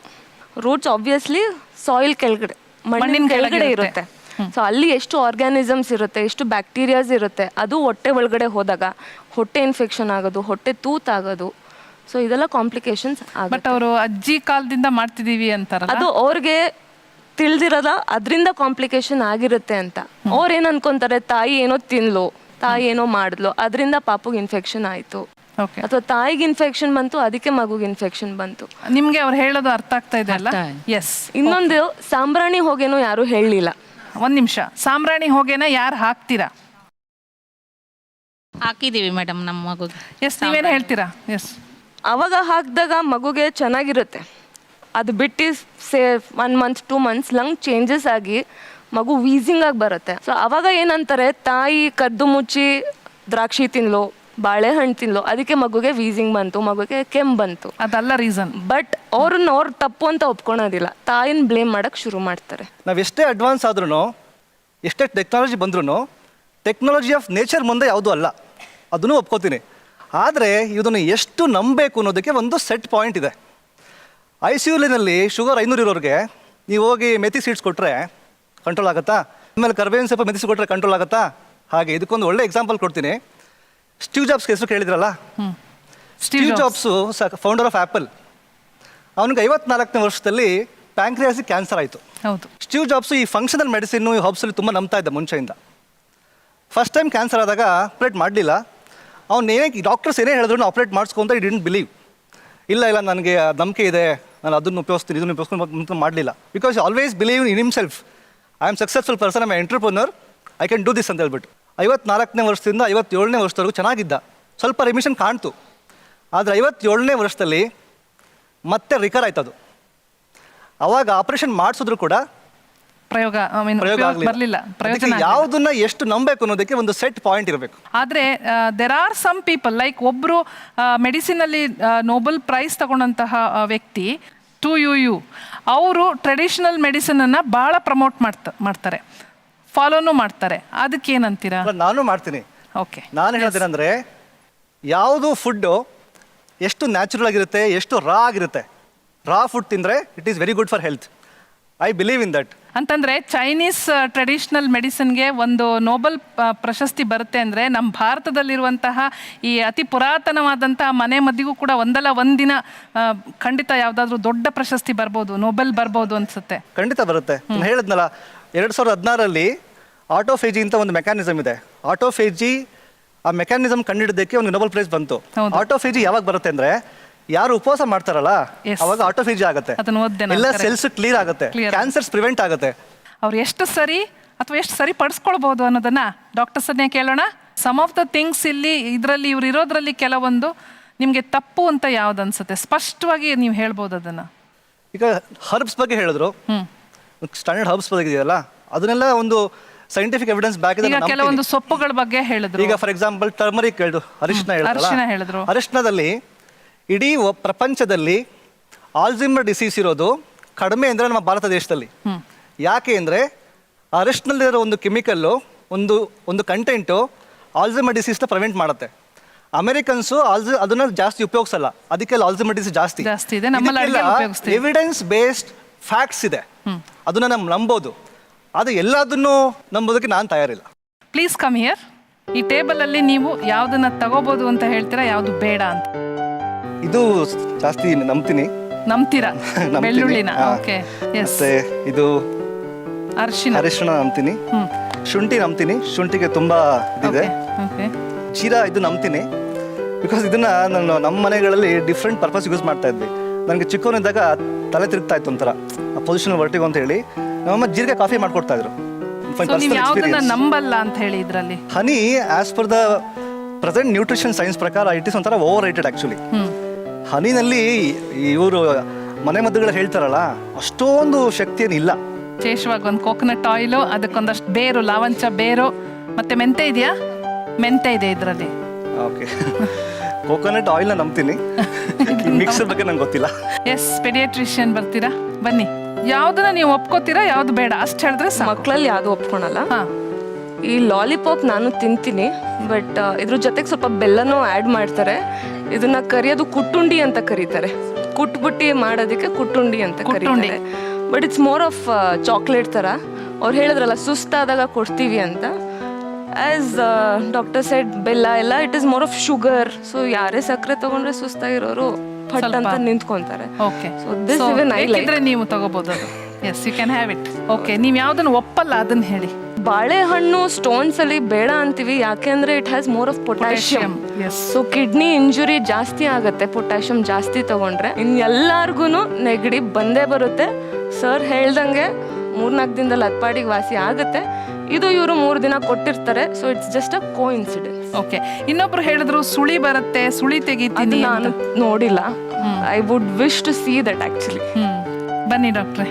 Speaker 23: ರೂಟ್ಸ್ ಆಬ್ವಿಯಸ್ಲಿ ಸಾಯಿಲ್ ಕೆಳಗಡೆ, ಮಣ್ಣಿನ ಕೆಳಗಡೆ ಇರುತ್ತೆ. ಸೊ ಅಲ್ಲಿ ಎಷ್ಟು ಆರ್ಗ್ಯಾನಿಸಮ್ಸ್ ಇರುತ್ತೆ, ಎಷ್ಟು ಬ್ಯಾಕ್ಟೀರಿಯಾಸ್ ಇರುತ್ತೆ, ಅದು ಹೊಟ್ಟೆ ಒಳಗಡೆ ಹೋದಾಗ ಹೊಟ್ಟೆ ಇನ್ಫೆಕ್ಷನ್ ಆಗೋದು, ಹೊಟ್ಟೆ ತೂತಾಗೋದು, ಸೊ ಇದೆಲ್ಲ ಕಾಂಪ್ಲಿಕೇಶನ್ಸ್
Speaker 1: ಬಟ್ ಅವರು ಅಜ್ಜಿ ಕಾಲದಿಂದ ಮಾಡ್ತಿದೀವಿ ಅಂತಾರಲ್ಲ,
Speaker 23: ಅದು ಅವ್ರಿಗೆ ತಿಳಿದಿರೋದ ಅದರಿಂದ ಕಾಂಪ್ಲಿಕೇಶನ್ ಆಗಿರುತ್ತೆ ಅಂತ. ಅವ್ರು ಏನು ಅನ್ಕೊಂತಾರೆ, ತಾಯಿ ಏನೋ ತಿನ್ಲು, ತಾಯಿ ಏನೋ ಮಾಡಿದ್ಲು, ಅದರಿಂದ ಪಾಪುಗೆ ಇನ್ಫೆಕ್ಷನ್ ಆಯಿತು, ಅಥವಾ ತಾಯಿಗೆ ಇನ್ಫೆಕ್ಷನ್ ಬಂತು ಅದಕ್ಕೆ ಮಗುಗೆ ಇನ್ಫೆಕ್ಷನ್ ಬಂತು.
Speaker 1: ನಿಮ್ಗೆ ಅವ್ರು ಹೇಳೋದು ಅರ್ಥ ಆಗ್ತಾ ಇದೆ ಅಲ್ಲ? ಎಸ್.
Speaker 23: ಇನ್ನೊಂದು, ಸಾಂಬ್ರಾಣಿ ಹೊಗೆನೂ ಯಾರು ಹೇಳಲಿಲ್ಲ.
Speaker 1: ಒಂದ್ ನಿಮಿಷ, ಸಾಂಬ್ರಾಣಿ ಹೊಗೆನ ಯಾರು ಹಾಕ್ತೀರಾ?
Speaker 2: ಹಾಕಿದೀವಿ ಮೇಡಮ್ ನಮ್ಮ ಮಗುಗೆ.
Speaker 1: ಎಸ್, ನೀವೇನು ಹೇಳ್ತೀರಾ? ಎಸ್.
Speaker 23: ಅವಾಗ ಹಾಕಿದಾಗ ಮಗುಗೆ ಚೆನ್ನಾಗಿರುತ್ತೆ. ಅದು ಬಿಟ್ಟು ಸೇ 1 month 2 months ಲಂಗ್ ಚೇಂಜಸ್ ಆಗಿ ಮಗು ವೀಸಿಂಗ್ ಆಗಿ ಬರುತ್ತೆ. ಸೊ ಅವಾಗ ಏನಂತಾರೆ, ತಾಯಿ ಕದ್ದು ಮುಚ್ಚಿ ದ್ರಾಕ್ಷಿ ತಿನ್ಲು, ಬಾಳೆಹಣ್ಣು ತಿನ್ಲು, ಅದಕ್ಕೆ ಮಗುಗೆ ವೀಸಿಂಗ್ ಬಂತು, ಮಗುಗೆ ಕೆಮ್ಮು ಬಂತು.
Speaker 1: ಅದಲ್ಲ ರೀಸನ್.
Speaker 23: ಬಟ್ ಅವ್ರ ತಪ್ಪು ಅಂತ ಒಪ್ಕೊಳೋದಿಲ್ಲ, ತಾಯಿನ ಬ್ಲೇಮ್ ಮಾಡಕ್ಕೆ ಶುರು ಮಾಡ್ತಾರೆ.
Speaker 21: ನಾವು ಎಷ್ಟೇ ಅಡ್ವಾನ್ಸ್ ಆದ್ರೂ, ಎಷ್ಟೇ ಟೆಕ್ನಾಲಜಿ ಬಂದ್ರೂ, ಟೆಕ್ನಾಲಜಿ ಆಫ್ ನೇಚರ್ ಮುಂದೆ ಯಾವುದೂ ಅಲ್ಲ, ಅದನ್ನು ಒಪ್ಕೋತೀನಿ. ಆದರೆ ಇದನ್ನು ಎಷ್ಟು ನಂಬಬೇಕು ಅನ್ನೋದಕ್ಕೆ ಒಂದು ಸೆಟ್ ಪಾಯಿಂಟ್ ಇದೆ. ICUನಲ್ಲಿ ಶುಗರ್ 500 ಇರೋರಿಗೆ ನೀವು ಹೋಗಿ ಮೆಥಿ ಸೀಡ್ಸ್ ಕೊಟ್ಟರೆ ಕಂಟ್ರೋಲ್ ಆಗುತ್ತಾ? ಆಮೇಲೆ ಕರ್ಬೇವಿನ ಸೊಪ್ಪು ಮೆಥಿಸಿ ಕೊಟ್ಟರೆ ಕಂಟ್ರೋಲ್ ಆಗುತ್ತಾ? ಹಾಗೆ ಇದಕ್ಕೊಂದು ಒಳ್ಳೆ ಎಕ್ಸಾಂಪಲ್ ಕೊಡ್ತೀನಿ. ಸ್ಟೀವ್ ಜಾಬ್ಸ್ ಹೆಸರು ಕೇಳಿದ್ರಲ್ಲ, Steve jobs founder of apple. ಅವನಿಗೆ 54ನೇ ವರ್ಷದಲ್ಲಿ ಪ್ಯಾಂಕ್ರಿಯಾಸಿಕ್ ಕ್ಯಾನ್ಸರ್ ಆಯಿತು.
Speaker 1: ಹೌದು.
Speaker 21: ಸ್ಟೀವ್ ಜಾಬ್ಸು ಈ ಫಂಕ್ಷನಲ್ ಮೆಡಿಸಿನ್ನು, ಈ ಹಬ್ಸಲ್ಲಿ ತುಂಬ ನಂಬ್ತಾ ಇದ್ದ ಮುಂಚೆಯಿಂದ. ಫಸ್ಟ್ ಟೈಮ್ ಕ್ಯಾನ್ಸರ್ ಆದಾಗ ಆಪ್ರೇಟ್ ಮಾಡಲಿಲ್ಲ. ಅವ್ನು ಡಾಕ್ಟರ್ಸ್ ಏನೇ ಹೇಳಿದ್ರು ಆಪ್ರೇಟ್ ಮಾಡಿಸ್ಕೊಂತ ಈ ಡಿಂಟ್ ಬಿಲೀವ್. ಇಲ್ಲ ನನಗೆ ನಂಬಿಕೆ ಇದೆ, ನಾನು ಅದನ್ನು ಉಪಯೋಗಿಸ್ತೀನಿ, ಇದನ್ನು ಉಪಯೋಗಿಸ್ಕೊಂಡು ಮಾಡಲಿಲ್ಲ. Because always believe in himself. I am successful person, I am entrepreneur, I can do this ಅಂತ ಹೇಳ್ಬಿಟ್ಟು 54ನೇ ವರ್ಷದಿಂದ 57ನೇ ವರ್ಷದವರೆಗೂ ಚೆನ್ನಾಗಿದ್ದ. ಸ್ವಲ್ಪ ರಿಮಿಷನ್ ಕಾಣ್ತು. ಆದರೆ 57ನೇ ವರ್ಷದಲ್ಲಿ ಮತ್ತೆ ರಿಕರ್ ಆಯ್ತದು. ಅವಾಗ ಆಪರೇಷನ್ ಮಾಡಿಸಿದ್ರು ಕೂಡ
Speaker 1: ಪ್ರಯೋಗ ಬರಲಿಲ್ಲ.
Speaker 21: ಯಾವುದನ್ನ ಎಷ್ಟು ನಂಬಬೇಕು ಅನ್ನೋದಕ್ಕೆ ಒಂದು ಸೆಟ್ ಪಾಯಿಂಟ್ ಇರಬೇಕು.
Speaker 1: ಆದರೆ there are some people, like ಒಬ್ಬರು ಮೆಡಿಸಿನಲ್ಲಿ ನೋಬೆಲ್ ಪ್ರೈಸ್ ತಗೊಂಡಂತಹ ವ್ಯಕ್ತಿ TUU, ಅವರು ಟ್ರೆಡಿಷನಲ್ ಮೆಡಿಸಿನನ್ನು ಭಾಳ ಪ್ರಮೋಟ್ ಮಾಡ್ತಾರೆ, ಫಾಲೋನು ಮಾಡ್ತಾರೆ. ಅದಕ್ಕೇನಂತೀರಾ?
Speaker 21: ನಾನು ಮಾಡ್ತೀನಿ.
Speaker 1: ಓಕೆ,
Speaker 21: ನಾನು ಹೇಳೋದೇನೆಂದರೆ, ಯಾವುದು ಫುಡ್ಡು ಎಷ್ಟು ನ್ಯಾಚುರಲ್ ಆಗಿರುತ್ತೆ, ಎಷ್ಟು ರಾ ಆಗಿರುತ್ತೆ, ರಾ ಫುಡ್ ತಿಂದರೆ it is very good for health. I believe in that.
Speaker 1: ಅಂತಂದರೆ ಚೈನೀಸ್ ಟ್ರೆಡಿಷನಲ್ ಮೆಡಿಸಿನ್ಗೆ ಒಂದು ನೋಬೆಲ್ ಪ್ರಶಸ್ತಿ ಬರುತ್ತೆ ಅಂದರೆ, ನಮ್ಮ ಭಾರತದಲ್ಲಿರುವಂತಹ ಈ ಅತಿ ಪುರಾತನವಾದಂತಹ ಮನೆ ಮದ್ದಿಗೂ ಕೂಡ ಒಂದಲ್ಲ ಒಂದಿನ ಖಂಡಿತ ಯಾವುದಾದ್ರೂ ದೊಡ್ಡ ಪ್ರಶಸ್ತಿ ಬರ್ಬೋದು, ನೋಬೆಲ್ ಬರ್ಬೋದು ಅನ್ಸುತ್ತೆ.
Speaker 21: ಖಂಡಿತ ಬರುತ್ತೆ. ನಾನು ಹೇಳಿದ್ನಲ್ಲ, 2016ರಲ್ಲಿ ಆಟೋಫೇಜಿ ಅಂತ ಒಂದು ಮೆಕ್ಯಾನಿಸಮ್ ಇದೆ. ಆಟೋಫೇಜಿ ಆ ಮೆಕ್ಯಾನಿಸಮ್ ಕಂಡಿಡಿದ್ದಕ್ಕೆ ಒಂದು ನೋಬೆಲ್ ಪ್ರೈಸ್ ಬಂತು. ಆಟೋಫೇಜಿ ಯಾವಾಗ ಬರುತ್ತೆ ಅಂದರೆ, ಯಾರು ಉಪವಾಸ ಮಾಡ್ತಾರಲ್ಲ ಅವಾಗ ಆಟೋಫೇಜಿ ಆಗುತ್ತೆ, ಎಲ್ಲ ಸೆಲ್ಸ್ ಕ್ಲಿಯರ್ ಆಗುತ್ತೆ, ಕ್ಯಾನ್ಸರ್ಸ್ ಪ್ರಿವೆಂಟ್ ಆಗುತ್ತೆ.
Speaker 1: ಅವ್ರು ಎಷ್ಟು ಸರಿ ಅಥವಾ ಎಷ್ಟು ಸರಿ ಪಡಿಸ್ಕೊಳ್ಬೋದು ಅನ್ನೋದನ್ನ ಡಾಕ್ಟರ್ಸನ್ನೇ ಕೇಳೋಣ. ಸಮ್ ಆಫ್ ದ ಥಿಂಗ್ಸ್ ಇಲ್ಲಿ ಇದರಲ್ಲಿ ಇವ್ರು ಇರೋದ್ರಲ್ಲಿ ಕೆಲವೊಂದು ನಿಮಗೆ ತಪ್ಪು ಅಂತ ಯಾವ್ದು ಅನ್ಸುತ್ತೆ? ಸ್ಪಷ್ಟವಾಗಿ ನೀವು ಹೇಳ್ಬೋದು ಅದನ್ನ.
Speaker 21: ಈಗ ಹರ್ಬ್ಸ್ ಬಗ್ಗೆ ಹೇಳಿದ್ರು, ಸ್ಟ್ಯಾಂಡರ್ಡ್ ಹರ್ಬ್ಸ್ ಬಗ್ಗೆ ಇದೆಯಲ್ಲ, ಅದನ್ನೆಲ್ಲ ಒಂದು ಸೈಂಟಿಫಿಕ್ ಎವಿಡೆನ್ಸ್ ಬ್ಯಾಕ್ ಇದೆ.
Speaker 1: ಕೆಲವೊಂದು ಸೊಪ್ಪುಗಳ ಬಗ್ಗೆ ಹೇಳಿದ್ರು.
Speaker 21: ಈಗ ಫಾರ್ ಎಕ್ಸಾಂಪಲ್ ಟರ್ಮರಿಕ್ ಹೇಳಿದ್ರು, ಅರಿಶಿನ ಹೇಳಿದ್ರು. ಅರಿಶಿನದಲ್ಲಿ ಇಡೀ ಪ್ರಪಂಚದಲ್ಲಿ ಆಲ್ಝೈಮರ್ ಡಿಸೀಸ್ ಇರೋದು ಕಡಿಮೆ ಅಂದರೆ ನಮ್ಮ ಭಾರತ ದೇಶದಲ್ಲಿ. ಯಾಕೆ ಅಂದರೆ ಅರಿಶಿನಲ್ಲಿರೋ ಒಂದು ಕೆಮಿಕಲ್ಲು, ಒಂದು ಕಂಟೆಂಟು ಆಲ್ಝೈಮರ್ ಡಿಸೀಸ್ನ ಪ್ರಿವೆಂಟ್ ಮಾಡುತ್ತೆ. ಅಮೆರಿಕನ್ಸು ಅದನ್ನ ಜಾಸ್ತಿ ಉಪಯೋಗಿಸಲ್ಲ, ಅದಕ್ಕೆ ಆಲ್ಝೈಮರ್ ಡಿಸೀಸ್ ಜಾಸ್ತಿ. ಎವಿಡೆನ್ಸ್ ಬೇಸ್ಡ್ ಫ್ಯಾಕ್ಟ್ಸ್ ಇದೆ, ಅದನ್ನ ನಾವು ನಂಬೋದು. ಅದು ಎಲ್ಲದನ್ನು ನಂಬೋದಕ್ಕೆ ನಾನು ತಯಾರಿಲ್ಲ.
Speaker 1: Please come here. ಈ ಟೇಬಲಲ್ಲಿ ನೀವು ಯಾವುದನ್ನ ತಗೋಬೋದು ಅಂತ ಹೇಳ್ತೀರಾ, ಯಾವುದು ಬೇಡ ಅಂತ?
Speaker 21: ಇದು ಜಾಸ್ತಿ
Speaker 1: ನಂಬ್ತೀರಾ? ಬೆಳ್ಳುಳ್ಳಿನ? ಓಕೆ.
Speaker 21: ಮತ್ತೆ ಇದು ಅರಿಶಿನ ನಂಬ್ತೀನಿ, ಶುಂಠಿ ನಂಬ್ತೀನಿ, ಶುಂಠಿಗೆ ತುಂಬಾ ಇದಿದೆ. ಜೀರಾ ಇದು ನಂಬ್ತೀನಿ, ಬಿಕಾಸ್ ಇದನ್ನ ನಾನು ನಮ್ಮ ಮನೆಗಳಲ್ಲಿ ಡಿಫ್ರೆಂಟ್ ಪರ್ಪಸ್ ಯೂಸ್ ಮಾಡ್ತಾ ಇದ್ವಿ. ನನಗೆ ಚಿಕ್ಕವನಿದ್ದಾಗ ತಲೆ ತಿರುಗ್ತಾ ಇತ್ತು ಒಂಥರ, ಪೊಸಿಷನ್ ವರ್ಟಿಗೋ ಅಂತ ಹೇಳಿ ನಮ್ಮಮ್ಮ ಜೀರಿಗೆ ಕಾಫಿ ಮಾಡ್ಕೊಡ್ತಾ ಇದ್ರು.
Speaker 1: ನಂಬಲ್ಲ ಅಂತ ಹೇಳಿ ಇದರಲ್ಲಿ
Speaker 21: honey as per the present nutrition science ಪ್ರಕಾರ ಇಟ್ ಇಸ್ ಒಂಥರ ಓವರ್ ರೇಟೆಡ್ ಆಕ್ಚುಲಿ. ಹನಿನಲ್ಲಿ ಇವರು ಮನೆ ಮದ್ದುಗಳು ಹೇಳ್ತಾರಲ್ಲ, ಅಷ್ಟೊಂದು ಶಕ್ತಿ ಏನಿಲ್ಲ.
Speaker 1: ವಿಶೇಷವಾಗಿ ಒಂದು ಕೋಕೋನಟ್ ಆಯಿಲು, ಅದಕ್ಕೊಂದಷ್ಟು ಬೇರು, ಲಾವಂಚ ಬೇರು, ಮತ್ತೆ ಮೆಂತೆ ಇದೆಯಾ? ಮೆಂತೆ ಇದೆ ಇದರಲ್ಲಿ.
Speaker 21: ಓಕೆ, ಕೋಕೋನಟ್ ಆಯಿಲ್ನ ನಂಬ್ತೀನಿ, ಮಿಕ್ಸ್ ಬಗ್ಗೆ ನಂಗೆ ಗೊತ್ತಿಲ್ಲ.
Speaker 1: ಎಸ್, ಪೆಡಿಯಾಟ್ರಿಷಿಯನ್ ಬರ್ತೀರಾ? ಬನ್ನಿ. ಯಾವ್ದನ್ನ ನೀವು ಒಪ್ಕೋತೀರಾ, ಯಾವ್ದು ಬೇಡ ಅಷ್ಟು ಹೇಳಿದ್ರೆ?
Speaker 23: ಮಕ್ಕಳಲ್ಲಿ ಯಾವುದು ಒಪ್ಕೊಳಲ್ಲ. ಈ ಲಾಲಿಪಾಪ್ ನಾನು ತಿಂತೀನಿ, ಬಟ್ ಇದ್ರ ಜೊತೆಗೆ ಸ್ವಲ್ಪ ಬೆಲ್ಲನೂ ಆ್ಯಡ್ ಮಾಡ್ತಾರೆ. ಇದನ್ನ ಕರಿಯೋದು ಕುಟ್ಟುಂಡಿ ಅಂತ ಕರೀತಾರೆ. ಕುಟ್ಬಿಟ್ಟು ಮಾಡೋದಕ್ಕೆ ಕುಟ್ಟುಂಡಿ ಅಂತ ಕರೀತಾರೆ. But it's more of chocolate ಥರ. ಅವ್ರು ಹೇಳಿದ್ರಲ್ಲ ಸುಸ್ತಾದಾಗ ಕೊಡ್ತೀವಿ ಅಂತ, ಆ್ಯಸ್ ಡಾಕ್ಟರ್ ಸೆಡ್ ಬೆಲ್ಲ ಎಲ್ಲ it is more of sugar. So ಯಾರೇ ಸಕ್ಕರೆ ತಗೊಂಡ್ರೆ ಸುಸ್ತಾಗಿರೋರು ಫಟ್ ಅಂತ ನಿಂತ್ಕೊಂತಾರೆ.
Speaker 1: Okay,
Speaker 23: so this even I like.
Speaker 1: ನೀವು ತಗೋಬಹುದು ಅದು. Yes, you can have it. Okay, ನೀವು ಯಾವ್ದನ್ನು ಒಪ್ಪಲ್ಲ ಅದನ್ನ ಹೇಳಿ.
Speaker 23: ಬಾಳೆಹಣ್ಣು ಸ್ಟೋನ್ಸ್ ಅಲ್ಲಿ ಬೇಡ ಅಂತೀವಿ, ಯಾಕೆಂದ್ರೆ it has more of potassium. So kidney injury ಜಾಸ್ತಿ ಆಗುತ್ತೆ ಪೊಟ್ಯಾಷಿಯಂ ಜಾಸ್ತಿ ತಗೊಂಡ್ರೆ. ಇನ್ ಎಲ್ಲಾರ್ಗು ನೆಗಡಿ ಬಂದೇ ಬರುತ್ತೆ. ಸರ್ ಹೇಳ್ದಂಗೆ 3-4 ದಿನದಲ್ಲಿ ಅತ್ಪಾಡಿಗೆ ವಾಸಿ ಆಗುತ್ತೆ. ಇದು ಇವರು 3 ದಿನ ಕೊಟ್ಟಿರ್ತಾರೆ. So it's just a coincidence.
Speaker 1: Okay, ಇನ್ನೊಬ್ರು ಹೇಳಿದ್ರು ಸುಳಿ ಬರುತ್ತೆ, ಸುಳಿ ತೆಗಿತೀನಿ.
Speaker 23: ನಾನು ನೋಡಿಲ್ಲ. I would wish to see that actually.
Speaker 1: ಬನ್ನಿ ಡಾಕ್ಟರ್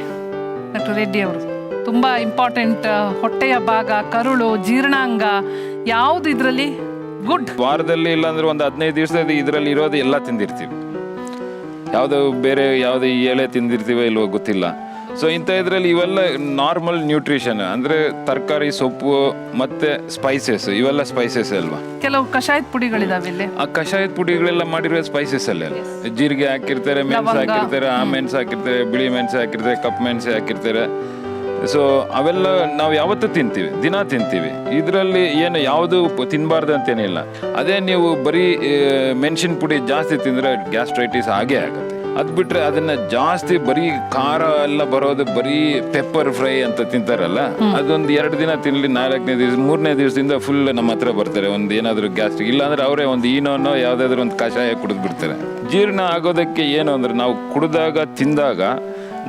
Speaker 1: ರೆಡ್ಡಿ ಅವರು. ತುಂಬಾ ಇಂಪಾರ್ಟೆಂಟ್. ಹೊಟ್ಟೆಯ ಭಾಗ, ಕರುಳು, ಜೀರ್ಣಾಂಗ ಯಾವ್ದು ಇದರಲ್ಲಿ ಗುಡ್?
Speaker 20: ವಾರದಲ್ಲಿ ಇಲ್ಲಾಂದ್ರೆ ಒಂದು 15 ದಿವಸದ ಇದರಲ್ಲಿ ಇರೋದು ಎಲ್ಲ ತಿಂದಿರ್ತೀವಿ. ಯಾವುದು ಬೇರೆ ಯಾವುದೇ ಎಲೆ ತಿಂದಿರ್ತೀವೋ ಇಲ್ವೋ ಗೊತ್ತಿಲ್ಲ. ಸೊ ಇಂಥ ಇದರಲ್ಲಿ ಇವೆಲ್ಲ ನಾರ್ಮಲ್ ನ್ಯೂಟ್ರಿಷನ್, ಅಂದರೆ ತರಕಾರಿ, ಸೊಪ್ಪು ಮತ್ತು ಸ್ಪೈಸಸ್, ಇವೆಲ್ಲ ಸ್ಪೈಸಸ್ ಅಲ್ವಾ.
Speaker 1: ಕೆಲವು ಕಷಾಯದ ಪುಡಿಗಳಿದಾವೆ ಇಲ್ಲಿ.
Speaker 20: ಆ ಕಷಾಯದ ಪುಡಿಗಳೆಲ್ಲ ಮಾಡಿರೋ ಸ್ಪೈಸಸ್ ಅಲ್ಲ. ಜೀರಿಗೆ ಹಾಕಿರ್ತಾರೆ, ಮೆಣಸು ಹಾಕಿರ್ತಾರೆ, ಆ ಮೆಣಸು ಹಾಕಿರ್ತಾರೆ, ಬಿಳಿ ಮೆಣಸು ಹಾಕಿರ್ತಾರೆ, ಕಪ್ಪು ಮೆಣಸು ಹಾಕಿರ್ತಾರೆ. ಸೊ ಅವೆಲ್ಲ ನಾವು ಯಾವತ್ತೂ ತಿಂತೀವಿ, ದಿನ ತಿಂತೀವಿ. ಇದರಲ್ಲಿ ಏನು ಯಾವುದು ತಿನ್ನಬಾರ್ದು ಅಂತೇನಿಲ್ಲ. ಅದೇ ನೀವು ಬರೀ ಮೆಣಸಿನ ಪುಡಿ ಜಾಸ್ತಿ ತಿಂದರೆ ಗ್ಯಾಸ್ಟ್ರೈಟಿಸ್ ಆಗೇ ಆಗುತ್ತೆ. ಅದು ಬಿಟ್ಟರೆ ಅದನ್ನು ಜಾಸ್ತಿ ಬರೀ ಖಾರ ಎಲ್ಲ ಬರೋದು, ಬರೀ ಪೆಪ್ಪರ್ ಫ್ರೈ ಅಂತ ತಿಂತಾರಲ್ಲ, ಅದೊಂದು 2 ದಿನ ತಿನ್ನಲಿ, 4ನೇ ದಿವಸ 3ನೇ ದಿವಸದಿಂದ ಫುಲ್ ನಮ್ಮ ಹತ್ರ ಬರ್ತಾರೆ ಒಂದು ಏನಾದರೂ ಗ್ಯಾಸ್ಟ್ರಿಕ್. ಇಲ್ಲಾಂದ್ರೆ ಅವರೇ ಒಂದು ಈನೋನೋ ಯಾವುದಾದ್ರೂ ಒಂದು ಕಷಾಯ ಕುಡಿದು ಬಿಡ್ತಾರೆ. ಜೀರ್ಣ ಆಗೋದಕ್ಕೆ ಏನು ಅಂದರೆ ನಾವು ಕುಡಿದಾಗ ತಿಂದಾಗ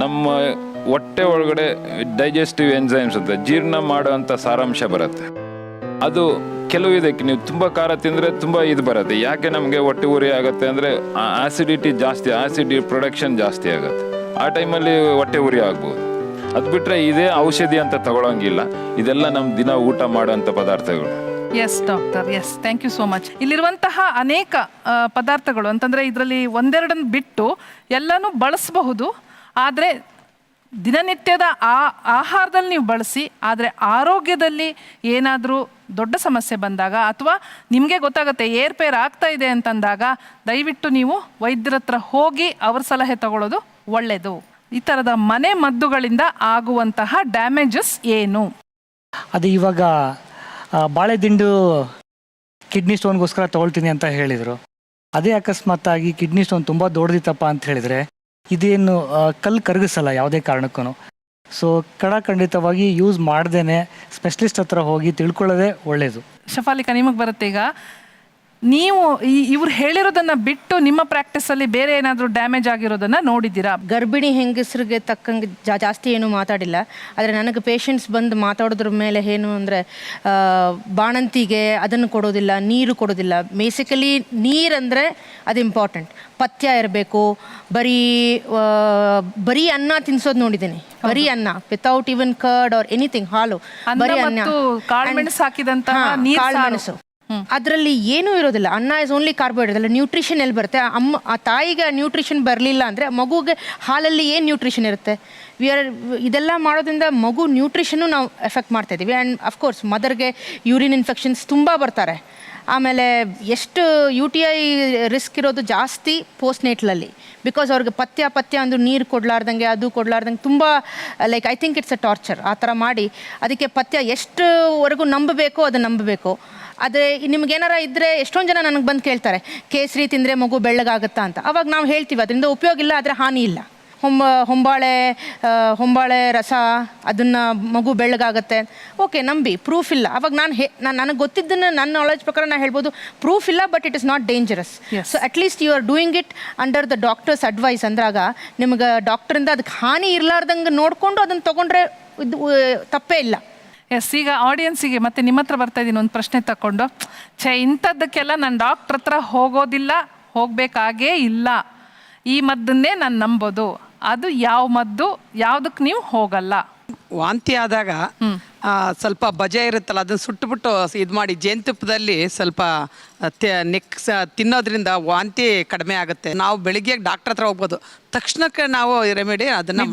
Speaker 20: ನಮ್ಮ ಹೊಟ್ಟೆ ಒಳಗಡೆ ಡೈಜೆಸ್ಟಿವ್ ಎನ್ಸೈಮ್ಸ್ ಅಂತ ಜೀರ್ಣ ಮಾಡೋವಂಥ ಸಾರಾಂಶ ಬರುತ್ತೆ. ಅದು ಕೆಲವು ಇದಕ್ಕೆ ನೀವು ತುಂಬ ಖಾರ ತಿಂದರೆ ತುಂಬ ಇದು ಬರುತ್ತೆ. ಯಾಕೆ ನಮಗೆ ಹೊಟ್ಟೆ ಉರಿ ಆಗುತ್ತೆ ಅಂದರೆ ಆಸಿಡಿಟಿ ಜಾಸ್ತಿ, ಆಸಿಡ್ ಪ್ರೊಡಕ್ಷನ್ ಜಾಸ್ತಿ ಆಗುತ್ತೆ. ಆ ಟೈಮಲ್ಲಿ ಹೊಟ್ಟೆ ಉರಿ ಆಗ್ಬೋದು. ಅದು ಬಿಟ್ಟರೆ ಇದೇ ಔಷಧಿ ಅಂತ ತಗೊಳ್ಳೋಂಗಿಲ್ಲ. ಇದೆಲ್ಲ ನಮ್ಮ ದಿನ ಊಟ ಮಾಡೋಂಥ ಪದಾರ್ಥಗಳು.
Speaker 1: Yes doctor, yes, thank you so much. ಇಲ್ಲಿರುವಂತಹ ಅನೇಕ ಪದಾರ್ಥಗಳು ಅಂತಂದರೆ ಇದರಲ್ಲಿ ಒಂದೆರಡನ್ನು ಬಿಟ್ಟು ಎಲ್ಲನೂ ಬಳಸಬಹುದು. ಆದರೆ ದಿನನಿತ್ಯದ ಆಹಾರದಲ್ಲಿ ನೀವು ಬಳಸಿ, ಆದರೆ ಆರೋಗ್ಯದಲ್ಲಿ ಏನಾದರೂ ದೊಡ್ಡ ಸಮಸ್ಯೆ ಬಂದಾಗ ಅಥವಾ ನಿಮಗೆ ಗೊತ್ತಾಗುತ್ತೆ ಏರ್ಪೇರ್ ಆಗ್ತಾ ಇದೆ ಅಂತಂದಾಗ ದಯವಿಟ್ಟು ನೀವು ವೈದ್ಯರ ಹತ್ರ ಹೋಗಿ ಅವ್ರ ಸಲಹೆ ತಗೊಳ್ಳೋದು ಒಳ್ಳೆಯದು. ಈ ಥರದ ಮನೆ ಮದ್ದುಗಳಿಂದ ಆಗುವಂತಹ ಡ್ಯಾಮೇಜಸ್ ಏನು?
Speaker 19: ಅದು ಇವಾಗ ಬಾಳೆದಿಂಡು ಕಿಡ್ನಿ ಸ್ಟೋನ್ಗೋಸ್ಕರ ತೊಗೊಳ್ತೀನಿ ಅಂತ ಹೇಳಿದರು. ಅದೇ ಅಕಸ್ಮಾತ್ತಾಗಿ ಕಿಡ್ನಿ ಸ್ಟೋನ್ ತುಂಬ ದೊಡ್ಡದಿತ್ತಪ್ಪ ಅಂತ ಹೇಳಿದರೆ ಇದೇನು ಕಲ್ಲು ಕರಗಿಸಲ್ಲ ಯಾವುದೇ ಕಾರಣಕ್ಕೂ. ಸೊ ಖಂಡಿತವಾಗಿ ಯೂಸ್ ಮಾಡ್ದೇನೆ ಸ್ಪೆಷಲಿಸ್ಟ್ ಹತ್ರ ಹೋಗಿ ತಿಳ್ಕೊಳ್ಳೋದೇ ಒಳ್ಳೆಯದು.
Speaker 1: ಶಫಾಲಿಕಾ, ನಿಮಗೆ ಬರುತ್ತೆ. ಈಗ ನೀವು ಇವ್ರು ಹೇಳಿರೋದನ್ನ ಬಿಟ್ಟು ನಿಮ್ಮ ಪ್ರಾಕ್ಟೀಸಲ್ಲಿ ಬೇರೆ ಏನಾದರೂ ಡ್ಯಾಮೇಜ್ ಆಗಿರೋದನ್ನ ನೋಡಿದ್ದೀರಾ?
Speaker 18: ಗರ್ಭಿಣಿ ಹೆಂಗಸರಿಗೆ ತಕ್ಕಂಗೆ ಜಾಸ್ತಿ ಏನು ಮಾತಾಡಿಲ್ಲ. ಆದರೆ ನನಗೆ ಪೇಷಂಟ್ಸ್ ಬಂದು ಮಾತಾಡೋದ್ರ ಮೇಲೆ ಏನು ಅಂದರೆ ಬಾಣಂತಿಗೆ ಅದನ್ನು ಕೊಡೋದಿಲ್ಲ, ನೀರು ಕೊಡೋದಿಲ್ಲ. ಬೇಸಿಕಲಿ ನೀರಂದರೆ ಅದು ಇಂಪಾರ್ಟೆಂಟ್. ಪಥ್ಯ ಇರಬೇಕು. ಬರೀ ಅನ್ನ ತಿನ್ಸೋದು ನೋಡಿದ್ದೀನಿ. ಬರೀ ಅನ್ನ without even curd or anything, ಹಾಲು, ಬರೀ ಅನ್ನ,
Speaker 1: ಕಾಳುಮೆಣಸು ಹಾಕಿದಂತಹ
Speaker 18: ಕಾಳುಮೆಣಸು, ಅದರಲ್ಲಿ ಏನೂ ಇರೋದಿಲ್ಲ. ಅನ್ನ ಇಸ್ ಓನ್ಲಿ ಕಾರ್ಬೋಹೈಡ್ರೇಟ್. ಅಲ್ಲ ನ್ಯೂಟ್ರಿಷನ್ ಎಲ್ಲಿ ಬರುತ್ತೆ? ಆ ತಾಯಿಗೆ ನ್ಯೂಟ್ರಿಷನ್ ಬರಲಿಲ್ಲ ಅಂದರೆ ಮಗುಗೆ ಹಾಲಲ್ಲಿ ಏನು ನ್ಯೂಟ್ರಿಷನ್ ಇರುತ್ತೆ? ಇದೆಲ್ಲ ಮಾಡೋದ್ರಿಂದ ಮಗು ನ್ಯೂಟ್ರಿಷನ್ನು ನಾವು ಎಫೆಕ್ಟ್ ಮಾಡ್ತಾಯಿದ್ದೀವಿ. ಆ್ಯಂಡ್ ಅಫ್ಕೋರ್ಸ್ ಮದರ್ಗೆ ಯೂರಿನ್ ಇನ್ಫೆಕ್ಷನ್ಸ್ ತುಂಬ ಬರ್ತಾರೆ. ಆಮೇಲೆ ಎಷ್ಟು UTI ರಿಸ್ಕ್ ಇರೋದು ಜಾಸ್ತಿ ಪೋಸ್ಟ್ ನೇಟ್ಲಲ್ಲಿ. ಬಿಕಾಸ್ ಅವ್ರಿಗೆ ಪಥ್ಯ ಅಂದು ನೀರು ಕೊಡಲಾರ್ದಂಗೆ, ಅದು ಕೊಡಲಾರ್ದಂಗೆ ತುಂಬ like I think it's a torture. ಆ ಥರ ಮಾಡಿ ಅದಕ್ಕೆ ಪಥ್ಯ ಎಷ್ಟುವರೆಗೂ ನಂಬಬೇಕೋ ಅದನ್ನು ನಂಬಬೇಕು. ಆದರೆ ನಿಮ್ಗೇನಾರ ಇದ್ದರೆ ಎಷ್ಟೊಂದು ಜನ ನನಗೆ ಬಂದು ಕೇಳ್ತಾರೆ, ಕೇಸರಿ ತಿಂದರೆ ಮಗು ಬೆಳ್ಳಗಾಗುತ್ತಾ ಅಂತ. ಅವಾಗ ನಾವು ಹೇಳ್ತೀವಿ ಅದರಿಂದ ಉಪಯೋಗ ಇಲ್ಲ, ಆದರೆ ಹಾನಿ ಇಲ್ಲ. ಹೊಂಬಾಳೆ ರಸ ಅದನ್ನು ಮಗು ಬೆಳ್ಳಗಾಗತ್ತೆ, ಓಕೆ ನಂಬಿ, ಪ್ರೂಫ್ ಇಲ್ಲ. ಅವಾಗ ನನಗೆ ಗೊತ್ತಿದ್ದನ್ನು ನನ್ನ ನಾಲೆಜ್ ಪ್ರಕಾರ ನಾನು ಹೇಳ್ಬೋದು, ಪ್ರೂಫ್ ಇಲ್ಲ but it is not dangerous. So at least you are doing it under the doctor's advice ಅಂದಾಗ ನಿಮ್ಗೆ ಡಾಕ್ಟ್ರಿಂದ ಅದಕ್ಕೆ ಹಾನಿ ಇರಲಾರ್ದಂಗೆ ನೋಡಿಕೊಂಡು ಅದನ್ನು ತೊಗೊಂಡ್ರೆ ಇದು ತಪ್ಪೇ ಇಲ್ಲ.
Speaker 1: ಎಸ್, ಈಗ ಆಡಿಯನ್ಸಿಗೆ ಮತ್ತೆ ನಿಮ್ಮ ಹತ್ರ ಬರ್ತಾ ಇದ್ದೀನಿ ಒಂದು ಪ್ರಶ್ನೆ ತಗೊಂಡು. ಇಂಥದ್ದಕ್ಕೆಲ್ಲ ನಾನು ಡಾಕ್ಟ್ರ್ ಹತ್ರ ಹೋಗೋದಿಲ್ಲ, ಹೋಗಬೇಕಾಗೇ ಇಲ್ಲ, ಈ ಮದ್ದನ್ನೇ ನಾನು ನಂಬೋದು, ಅದು ಯಾವ ಮದ್ದು, ಯಾವುದಕ್ಕೆ ನೀವು ಹೋಗಲ್ಲ?
Speaker 6: ವಾಂತಿ ಆದಾಗ ಸ್ವಲ್ಪ ಬಜೆ ಇರುತ್ತಲ್ಲ, ಅದನ್ನು ಸುಟ್ಟುಬಿಟ್ಟು ಇದು ಮಾಡಿ ಜೇನುತುಪ್ಪದಲ್ಲಿ ಸ್ವಲ್ಪ ತಿನ್ನೋದ್ರಿಂದ ವಾಂತಿ ಕಡಿಮೆ ಆಗುತ್ತೆ. ನಾವು ಬೆಳಿಗ್ಗೆ ಡಾಕ್ಟರ್ ಹತ್ರ ಹೋಗ್ಬೋದು, ತಕ್ಷಣಕ್ಕೆ ನಾವು ರೆಮಿಡಿ ಅದನ್ನ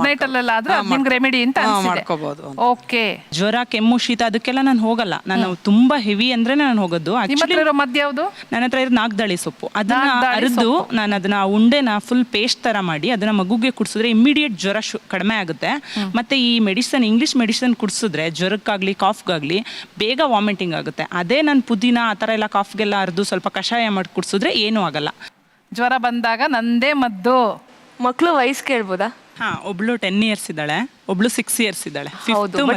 Speaker 1: ರೆಮಿಡಿ ಅಂತ
Speaker 6: ಮಾಡ್ಕೋಬಹುದು.
Speaker 1: ಓಕೆ,
Speaker 15: ಜ್ವರ, ಕೆಮ್ಮು, ಶೀತ ಅದಕ್ಕೆಲ್ಲ ನಾನು ಹೋಗಲ್ಲ. ನಾನು ತುಂಬಾ ಹೆವಿ ಅಂದ್ರೆ ನಾನು ಹೋಗೋದು.
Speaker 1: ಮದ್ದು ಯಾವುದು?
Speaker 15: ನನ್ನ ಹತ್ರ ಇರೋ ನಾಗದಾಳಿ ಸೊಪ್ಪು, ಅದನ್ನ ಅರಿದು ನಾನು ಅದನ್ನ ಉಂಡೆನ ಫುಲ್ ಪೇಸ್ಟ್ ತರ ಮಾಡಿ ಅದನ್ನ ಮಗುಗೆ ಕುಡಿಸಿದ್ರೆ ಇಮಿಡಿಯೇಟ್ ಜ್ವರ ಕಡಿಮೆ ಆಗುತ್ತೆ. ಮತ್ತೆ ಈ ಮೆಡಿಸನ್, ಇಂಗ್ಲಿಷ್ ಮೆಡಿಸನ್ ಕುಡಿಸಿದ್ರೆ ಜ್ವರಕ್ಕೆ ಜ್ವರಕ್ಕಾಗಲಿ ಕಾಫ್ಗಾಗಲಿ ಬೇಗ ವಾಮಿಟಿಂಗ್ ಆಗುತ್ತೆ. ಅದೇ ನಾನು ಪುದೀನ ಆ ಥರ ಎಲ್ಲ ಕಾಫ್ಗೆಲ್ಲ ಅರ್ದು ಸ್ವಲ್ಪ ಕಷಾಯ ಮಾಡಿ ಕುಡಿಸಿದ್ರೆ ಏನೂ ಆಗಲ್ಲ.
Speaker 1: ಜ್ವರ ಬಂದಾಗ ನಂದೇ ಮದ್ದು.
Speaker 23: ಮಕ್ಕಳು ವಯಸ್ಸು ಕೇಳ್ಬೋದಾ?
Speaker 15: ಒಬ್ಳು 10 years ಇದ್ದಾಳೆ, ಒಬ್ಳು 6 years ಇದ್ದಾಳೆ.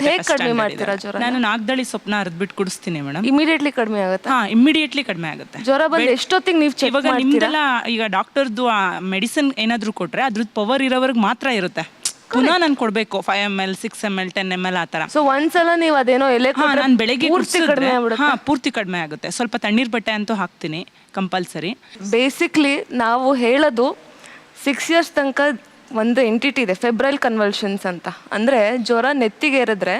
Speaker 23: ಹೇಗೆ ಕಡಿಮೆ ಮಾಡ್ತೀರಾ ಜ್ವರ?
Speaker 15: ನಾನು ನಾಗದಳಿ ಸೊಪ್ಪನ್ನ ಅರ್ದ್ಬಿಟ್ಟು ಕುಡಿಸ್ತೀನಿ ಮೇಡಮ್.
Speaker 23: ಇಮಿಡಿಯೇಟ್ಲಿ ಕಡಿಮೆ ಆಗುತ್ತೆ?
Speaker 15: ಇಮಿಡಿಯೇಟ್ಲಿ ಕಡಿಮೆ ಆಗುತ್ತೆ.
Speaker 23: ಜ್ವರ ಬಂದು ಎಷ್ಟೊತ್ತಿಗೆ ನೀವು ಚೆಕ್
Speaker 15: ಇವಾಗ ನಿಮ್ದೆಲ್ಲ ಈಗ ಡಾಕ್ಟರ್ದು ಮೆಡಿಸಿನ್ ಏನಾದರೂ ಕೊಟ್ರೆ ಅದ್ರದ್ದು ಪವರ್ ಇರೋವರೆಗೆ ಮಾತ್ರ ಇರುತ್ತೆ. ಪುನಃ ನಾನು ಕೊಡಬೇಕು 5 ml 6 ml 10 ml ಆ ಥರ.
Speaker 23: ಸೊ ಒಂದ್ಸಲ ನೀವು ಅದೇನೋ ಎಲೆ
Speaker 15: ನಾನು ಬೆಳಗ್ಗೆ ಪೂರ್ತಿ ಕಡಿಮೆ ಆಗುತ್ತೆ. ಸ್ವಲ್ಪ ತಣ್ಣೀರ್ ಬಟ್ಟೆ ಅಂತೂ ಹಾಕ್ತೀನಿ ಕಂಪಲ್ಸರಿ.
Speaker 23: ಬೇಸಿಕ್ಲಿ ನಾವು ಹೇಳೋದು 6 years ತನಕ ಒಂದು ಎಂಟಿಟಿ ಇದೆ, ಫೆಬ್ರೈಲ್ ಕನ್ವಲ್ಷನ್ಸ್ ಅಂತ. ಅಂದರೆ ಜ್ವರ ನೆತ್ತಿಗೆ ಏರಿದ್ರೆ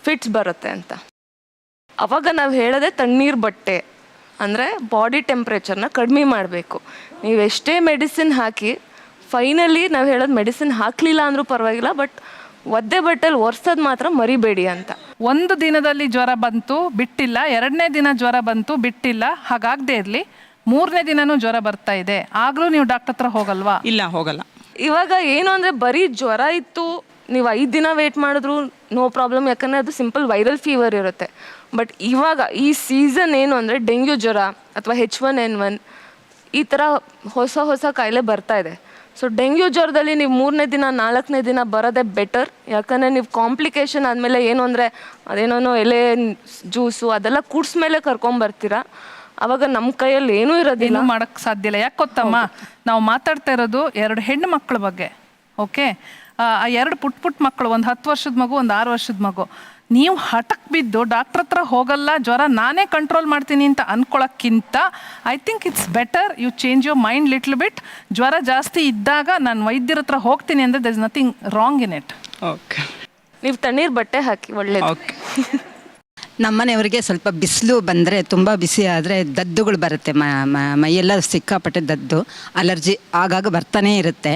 Speaker 23: ಫಿಟ್ಸ್ ಬರುತ್ತೆ ಅಂತ. ಅವಾಗ ನಾವು ಹೇಳೋದೆ ತಣ್ಣೀರು ಬಟ್ಟೆ, ಅಂದರೆ ಬಾಡಿ ಟೆಂಪ್ರೇಚರ್ನ ಕಡಿಮೆ ಮಾಡಬೇಕು. ನೀವು ಎಷ್ಟೇ ಮೆಡಿಸಿನ್ ಹಾಕಿ ಫೈನಲಿ ನಾವು ಹೇಳೋದು ಮೆಡಿಸಿನ್ ಹಾಕಲಿಲ್ಲ ಅಂದರೂ ಪರವಾಗಿಲ್ಲ, ಬಟ್ ಒದ್ದೆ ಬಟ್ಟೆಲಿ ಒರೆಸೋದು ಮಾತ್ರ ಮರಿಬೇಡಿ ಅಂತ.
Speaker 1: ಒಂದು ದಿನದಲ್ಲಿ ಜ್ವರ ಬಂತು ಬಿಟ್ಟಿಲ್ಲ, 2ನೇ ದಿನ ಜ್ವರ ಬಂತು ಬಿಟ್ಟಿಲ್ಲ, ಹಾಗಾಗದೇ ಇರಲಿ 3ನೇ ದಿನನೂ ಜ್ವರ ಬರ್ತಾ ಇದೆ, ಆಗಲೂ ನೀವು ಡಾಕ್ಟರ್ ಹತ್ರ ಹೋಗಲ್ವಾ?
Speaker 15: ಇಲ್ಲ, ಹೋಗಲ್ಲ.
Speaker 23: ಇವಾಗ ಏನು ಅಂದರೆ ಬರೀ ಜ್ವರ ಇತ್ತು, ನೀವು 5 ದಿನ ವೇಟ್ ಮಾಡಿದ್ರು ನೋ ಪ್ರಾಬ್ಲಮ್, ಯಾಕಂದರೆ ಅದು ಸಿಂಪಲ್ ವೈರಲ್ ಫೀವರ್ ಇರುತ್ತೆ. ಬಟ್ ಇವಾಗ ಈ ಸೀಸನ್ ಏನು ಅಂದರೆ ಡೆಂಗ್ಯೂ ಜ್ವರ ಅಥವಾ H1N1 ಈ ಥರ ಹೊಸ ಕಾಯಿಲೆ ಬರ್ತಾ ಇದೆ. ಸೊ ಡೆಂಗ್ಯೂ ಜ್ವರದಲ್ಲಿ ನೀವು 3ನೇ ದಿನ 4ನೇ ದಿನ ಬರೋದೇ ಬೆಟರ್. ಯಾಕಂದರೆ ನೀವು ಕಾಂಪ್ಲಿಕೇಶನ್ ಆದಮೇಲೆ ಏನು ಅಂದರೆ ಅದೇನೋ ಎಲೆ ಜ್ಯೂಸು ಅದೆಲ್ಲ ಕುಡ್ಸ್ಮೇಲೆ ಕರ್ಕೊಂಬರ್ತೀರಾ. ಅವಾಗ ನಮ್ಮ ಕೈಯಲ್ಲಿ ಏನೂ ಇರೋದಿಲ್ಲ,
Speaker 1: ಮಾಡೋಕ್ಕೆ ಸಾಧ್ಯ ಇಲ್ಲ. ಯಾಕೆ ಗೊತ್ತಮ್ಮ, ನಾವು ಮಾತಾಡ್ತಾ ಇರೋದು 2 ಹೆಣ್ಣು ಮಕ್ಕಳ ಬಗ್ಗೆ. ಓಕೆ, ಆ 2 ಪುಟ್ಟ ಮಕ್ಕಳು, ಒಂದು 10 ವರ್ಷದ ಮಗು, ಒಂದು 6 ವರ್ಷದ ಮಗು. ನೀವು ಹಠಕ್ಕೆ ಬಿದ್ದು ಡಾಕ್ಟ್ರ್ ಹತ್ರ ಹೋಗಲ್ಲ, ಜ್ವರ ನಾನೇ ಕಂಟ್ರೋಲ್ ಮಾಡ್ತೀನಿ ಅಂತ ಅನ್ಕೊಳ್ಳೋಕ್ಕಿಂತ I think it's better you change your mind little bit. ಜ್ವರ ಜಾಸ್ತಿ ಇದ್ದಾಗ ನಾನು ವೈದ್ಯರ ಹತ್ರ ಹೋಗ್ತೀನಿ ಅಂದರೆ there is nothing wrong in it.
Speaker 15: Okay,
Speaker 23: ನೀವು ತಣ್ಣೀರು ಬಟ್ಟೆ ಹಾಕಿ ಒಳ್ಳೇದು.
Speaker 4: ನಮ್ಮನೆಯವರಿಗೆ ಸ್ವಲ್ಪ ಬಿಸಿಲು ಬಂದರೆ, ತುಂಬ ಬಿಸಿ ಆದರೆ ದದ್ದುಗಳು ಬರುತ್ತೆ, ಮೈಯೆಲ್ಲ ಸಿಕ್ಕಾಪಟ್ಟೆ ದದ್ದು, ಅಲರ್ಜಿ ಆಗಾಗ ಬರ್ತಾನೇ ಇರುತ್ತೆ.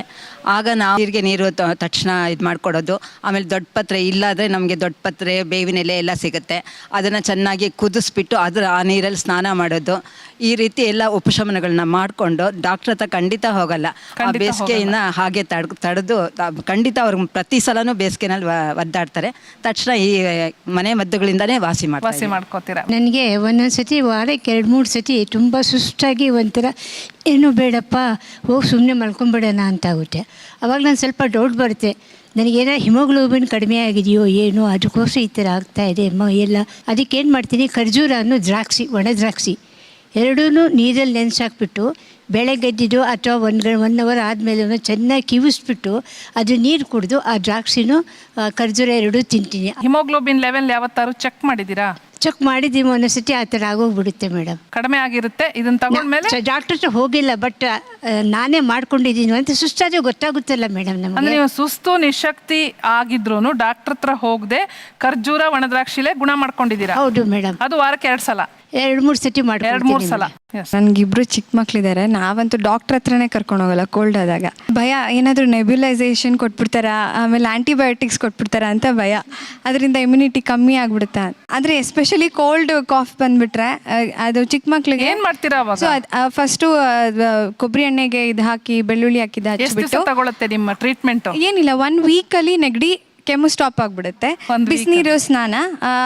Speaker 4: ಆಗ ನಾವು ನೀರು ತಕ್ಷಣ ಇದು ಮಾಡಿಕೊಡೋದು. ಆಮೇಲೆ ದೊಡ್ಡ ಪತ್ರೆ ಇಲ್ಲಾದರೆ ನಮಗೆ ದೊಡ್ಡ ಪತ್ರೆ, ಬೇವಿನ ಎಲೆ ಎಲ್ಲ ಸಿಗುತ್ತೆ, ಅದನ್ನು ಚೆನ್ನಾಗಿ ಕುದಿಸ್ಬಿಟ್ಟು ಆ ನೀರಲ್ಲಿ ಸ್ನಾನ ಮಾಡೋದು. ಈ ರೀತಿ ಎಲ್ಲ ಉಪಶಮನಗಳನ್ನ ಮಾಡಿಕೊಂಡು ಡಾಕ್ಟ್ರ್ ಹತ್ರ ಖಂಡಿತ ಹೋಗಲ್ಲ. ಆ ಬೇಸಿಗೆಯನ್ನು ಹಾಗೆ ತಡೆದು ಖಂಡಿತ ಅವ್ರಿಗೆ ಪ್ರತಿ ಸಲನೂ ಬೇಸಿಗೆನಲ್ಲಿ ಒದ್ದಾಡ್ತಾರೆ. ತಕ್ಷಣ ಈ ಮನೆ ಮದ್ದುಗಳಿಂದನೇ ವಾಸಿ
Speaker 1: ಮಾಡ್ಕೋತೀರಾ?
Speaker 5: ನನಗೆ ಒಂದೊಂದ್ಸತಿ ವಾರಕ್ಕೆ 2-3 ಸತಿ ತುಂಬ ಸುಸ್ತಾಗಿ ಒಂಥರ ಏನೂ ಬೇಡಪ್ಪ ಹೋಗಿ ಸುಮ್ಮನೆ ಮಲ್ಕೊಂಬಿಡೋಣ ಅಂತ ಆಗುತ್ತೆ. ಅವಾಗ ನಾನು ಸ್ವಲ್ಪ ಡೌಟ್ ಬರುತ್ತೆ, ನನಗೇನೋ ಹಿಮೋಗ್ಲೋಬಿನ್ ಕಡಿಮೆ ಆಗಿದೆಯೋ ಏನೋ, ಅದಕ್ಕೋಸ್ಕರ ಈ ಥರ ಆಗ್ತಾಯಿದೆ ಎಲ್ಲ. ಅದಕ್ಕೇನು ಮಾಡ್ತೀನಿ, ಖರ್ಜೂರ ಅನ್ನೋ ದ್ರಾಕ್ಷಿ, ಒಣ ದ್ರಾಕ್ಷಿ ಎರಡೂ ನೀರಲ್ಲಿ ನೆನೆಸಾಕ್ಬಿಟ್ಟು ಬೆಳಗ್ಗೆದ್ದಿದ್ದು ಅಥವಾ 1 hour ಆದಮೇಲೆ ಚೆನ್ನಾಗಿ ಕಿವಿಸ್ಬಿಟ್ಟು ಅದು ನೀರು ಕುಡಿದು ಆ ದ್ರಾಕ್ಷಿನೂ ಖರ್ಜೂರ 2 ತಿಂತೀನಿ.
Speaker 1: ಹಿಮೋಗ್ಲೋಬಿನ್ ಲೆವೆಲ್ ಯಾವತ್ತಾರು ಚೆಕ್ ಮಾಡಿದ್ದೀರಾ?
Speaker 5: ಚೆಕ್ ಮಾಡಿದ್ದೀವಿ, ಒಂದೊಂದ್ಸತಿ ಆ ಥರ ಆಗೋಗ್ಬಿಡುತ್ತೆ ಮೇಡಮ್,
Speaker 1: ಕಡಿಮೆ ಆಗಿರುತ್ತೆ. ಇದನ್ನು ತಗೊಂಡ್ಮೇಲೆ
Speaker 5: ಡಾಕ್ಟರ್ ಹತ್ರ ಹೋಗಿಲ್ಲ, ಬಟ್ ನಾನೇ ಮಾಡ್ಕೊಂಡಿದ್ದೀನಿ ಅಂತ ಸುಸ್ತಾದ್ರೆ ಗೊತ್ತಾಗುತ್ತಲ್ಲ ಮೇಡಮ್ ನಮಗೆ.
Speaker 1: ಅಂದ್ರೆ ನೀವು ಸುಸ್ತು ನಿಶಕ್ತಿ ಆಗಿದ್ರು ಡಾಕ್ಟರ್ ಹತ್ರ ಹೋಗದೆ ಖರ್ಜೂರ ಒಣದ್ರಾಕ್ಷಿಲೆ ಗುಣ ಮಾಡ್ಕೊಂಡಿದ್ದೀರಾ?
Speaker 5: ಹೌದು ಮೇಡಮ್.
Speaker 1: ಅದು ವಾರಕ್ಕೆ 2 ಸಲ
Speaker 5: 2-3 ಸತಿ
Speaker 1: 2-3 ಸಲ.
Speaker 17: ನನಗಿಬ್ರು ಚಿಕ್ಕ ಮಕ್ಳಿದ್ದಾರೆ, ನಾವಂತೂ ಡಾಕ್ಟರ್ ಹತ್ರನೇ ಕರ್ಕೊಂಡು ಹೋಗಲ್ಲ. ಕೋಲ್ಡ್ ಆದಾಗ ಭಯ, ಏನಾದರೂ ನೆಬ್ಯುಲೈಸೇಷನ್ ಕೊಟ್ಬಿಡ್ತಾರಾ, ಆಮೇಲೆ ಆಂಟಿಬಯೋಟಿಕ್ಸ್ ಕೊಟ್ಬಿಡ್ತಾರಾ ಅಂತ ಭಯ. ಅದರಿಂದ ಇಮ್ಯುನಿಟಿ ಕಮ್ಮಿ ಆಗ್ಬಿಡುತ್ತೆ. ಆದರೆ ಎಸ್ಪೆಷಲಿ ಕೋಲ್ಡ್ ಕಾಫ್ ಬಂದ್ಬಿಟ್ರೆ ಅದು ಚಿಕ್ಕ ಮಕ್ಳಿಗೆ
Speaker 1: ಏನು ಮಾಡ್ತೀರಾ ಅವಾಗ?
Speaker 17: ಸೊ ಫಸ್ಟು ಕೊಬ್ಬರಿ ಎಣ್ಣೆಗೆ ಇದು ಹಾಕಿ ಬೆಳ್ಳುಳ್ಳಿ ಹಾಕಿದ್ದು ಹಚ್ಬಿಟ್ಟು
Speaker 1: ತಗೊಳುತ್ತೆ ನಿಮ್ಮ ಟ್ರೀಟ್ಮೆಂಟ್?
Speaker 17: ಏನಿಲ್ಲ, 1 weekಲ್ಲಿ ನೆಗಡಿ ಕೆಮ್ಮು ಸ್ಟಾಪ್ ಆಗಿಬಿಡುತ್ತೆ. ಬಿಸಿನೀರು ಸ್ನಾನ,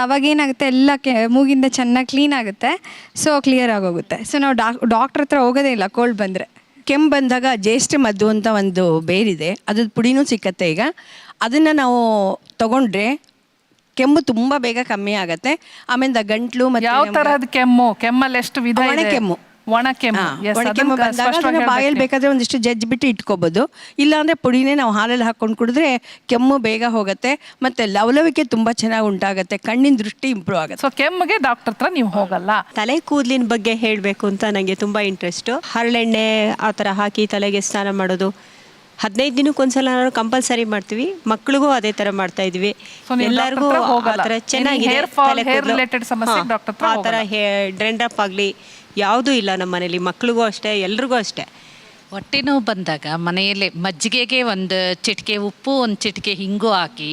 Speaker 17: ಅವಾಗ ಏನಾಗುತ್ತೆ ಎಲ್ಲ ಮೂಗಿಂದ ಚೆನ್ನಾಗಿ ಕ್ಲೀನ್ ಆಗುತ್ತೆ, ಸೊ ಕ್ಲಿಯರ್ ಆಗೋಗುತ್ತೆ. ಸೊ ನಾವು ಡಾಕ್ಟ್ರ್ ಹತ್ರ ಹೋಗೋದೇ ಇಲ್ಲ ಕೋಲ್ಡ್ ಬಂದರೆ.
Speaker 7: ಕೆಮ್ಮು ಬಂದಾಗ ಜ್ಯೇಷ್ಠ ಮದ್ದು ಅಂತ ಒಂದು ಬೇರಿದೆ, ಅದ್ರದ್ದು ಪುಡಿನೂ ಸಿಕ್ಕತ್ತೆ ಈಗ. ಅದನ್ನು ನಾವು ತಗೊಂಡ್ರೆ ಕೆಮ್ಮು ತುಂಬ ಬೇಗ ಕಮ್ಮಿ ಆಗುತ್ತೆ. ಆಮೇಲೆ ಗಂಟ್ಲು ಮತ್ತು
Speaker 1: ಯಾವ ತರಹದ ಕೆಮ್ಮು? ಕೆಮ್ಮಲ್ಲಿ ಎಷ್ಟು ವಿಧ ಇದೆ?
Speaker 7: ಕೆಮ್ಮು,
Speaker 1: ಒಣ ಕೆಮ್ಮು.
Speaker 7: ಕೆಮ್ಮು ಬಂದಾಗ ಬಾಯಲ್ಲಿ ಬೇಕಾದ್ರೆ ಒಂದಿಷ್ಟು ಜಜ್ಜಿಬಿಟ್ಟು ಇಟ್ಕೋಬೋದು. ಇಲ್ಲಾಂದರೆ ಪುಡಿನೇ ನಾವು ಹಾಲಲ್ಲಿ ಹಾಕ್ಕೊಂಡು ಕುಡಿದ್ರೆ ಕೆಮ್ಮು ಬೇಗ ಹೋಗುತ್ತೆ, ಮತ್ತು ಲವಲವಿಕೆ ತುಂಬ ಚೆನ್ನಾಗಿ ಉಂಟಾಗುತ್ತೆ, ಕಣ್ಣಿನ ದೃಷ್ಟಿ ಇಂಪ್ರೂವ್ ಆಗುತ್ತೆ.
Speaker 1: ಸೊ ಕೆಮ್ಮಿಗೆ ಡಾಕ್ಟರ್ ಹತ್ರ ನೀವು ಹೋಗಲ್ಲ.
Speaker 12: ತಲೆ ಕೂದಲಿನ ಬಗ್ಗೆ ಹೇಳಬೇಕು ಅಂತ ನನಗೆ ತುಂಬ ಇಂಟ್ರೆಸ್ಟು. ಹರಳೆಣ್ಣೆ ಆ ಥರ ಹಾಕಿ ತಲೆಗೆ ಸ್ನಾನ ಮಾಡೋದು 15 ದಿನಕ್ಕೊಂದ್ಸಲ ನಾವು ಕಂಪಲ್ಸರಿ ಮಾಡ್ತೀವಿ. ಮಕ್ಕಳಿಗೂ ಅದೇ ಥರ ಮಾಡ್ತಾ ಇದ್ವಿ. ಎಲ್ಲರಿಗೂ ಆ ಥರ ಚೆನ್ನಾಗಿದೆ, ಆ ಥರ ಡ್ರೆಂಡ್ರಪ್ ಆಗಲಿ ಯಾವುದೂ ಇಲ್ಲ ನಮ್ಮ ಮನೇಲಿ. ಮಕ್ಳಿಗೂ ಅಷ್ಟೇ, ಎಲ್ರಿಗೂ ಅಷ್ಟೇ.
Speaker 8: ಹೊಟ್ಟೆ ನೋವು ಬಂದಾಗ ಮನೆಯಲ್ಲೇ ಮಜ್ಜಿಗೆಗೆ 1 ಚಿಟಿಕೆ ಉಪ್ಪು 1 ಚಿಟಿಕೆ ಹಿಂಗು ಹಾಕಿ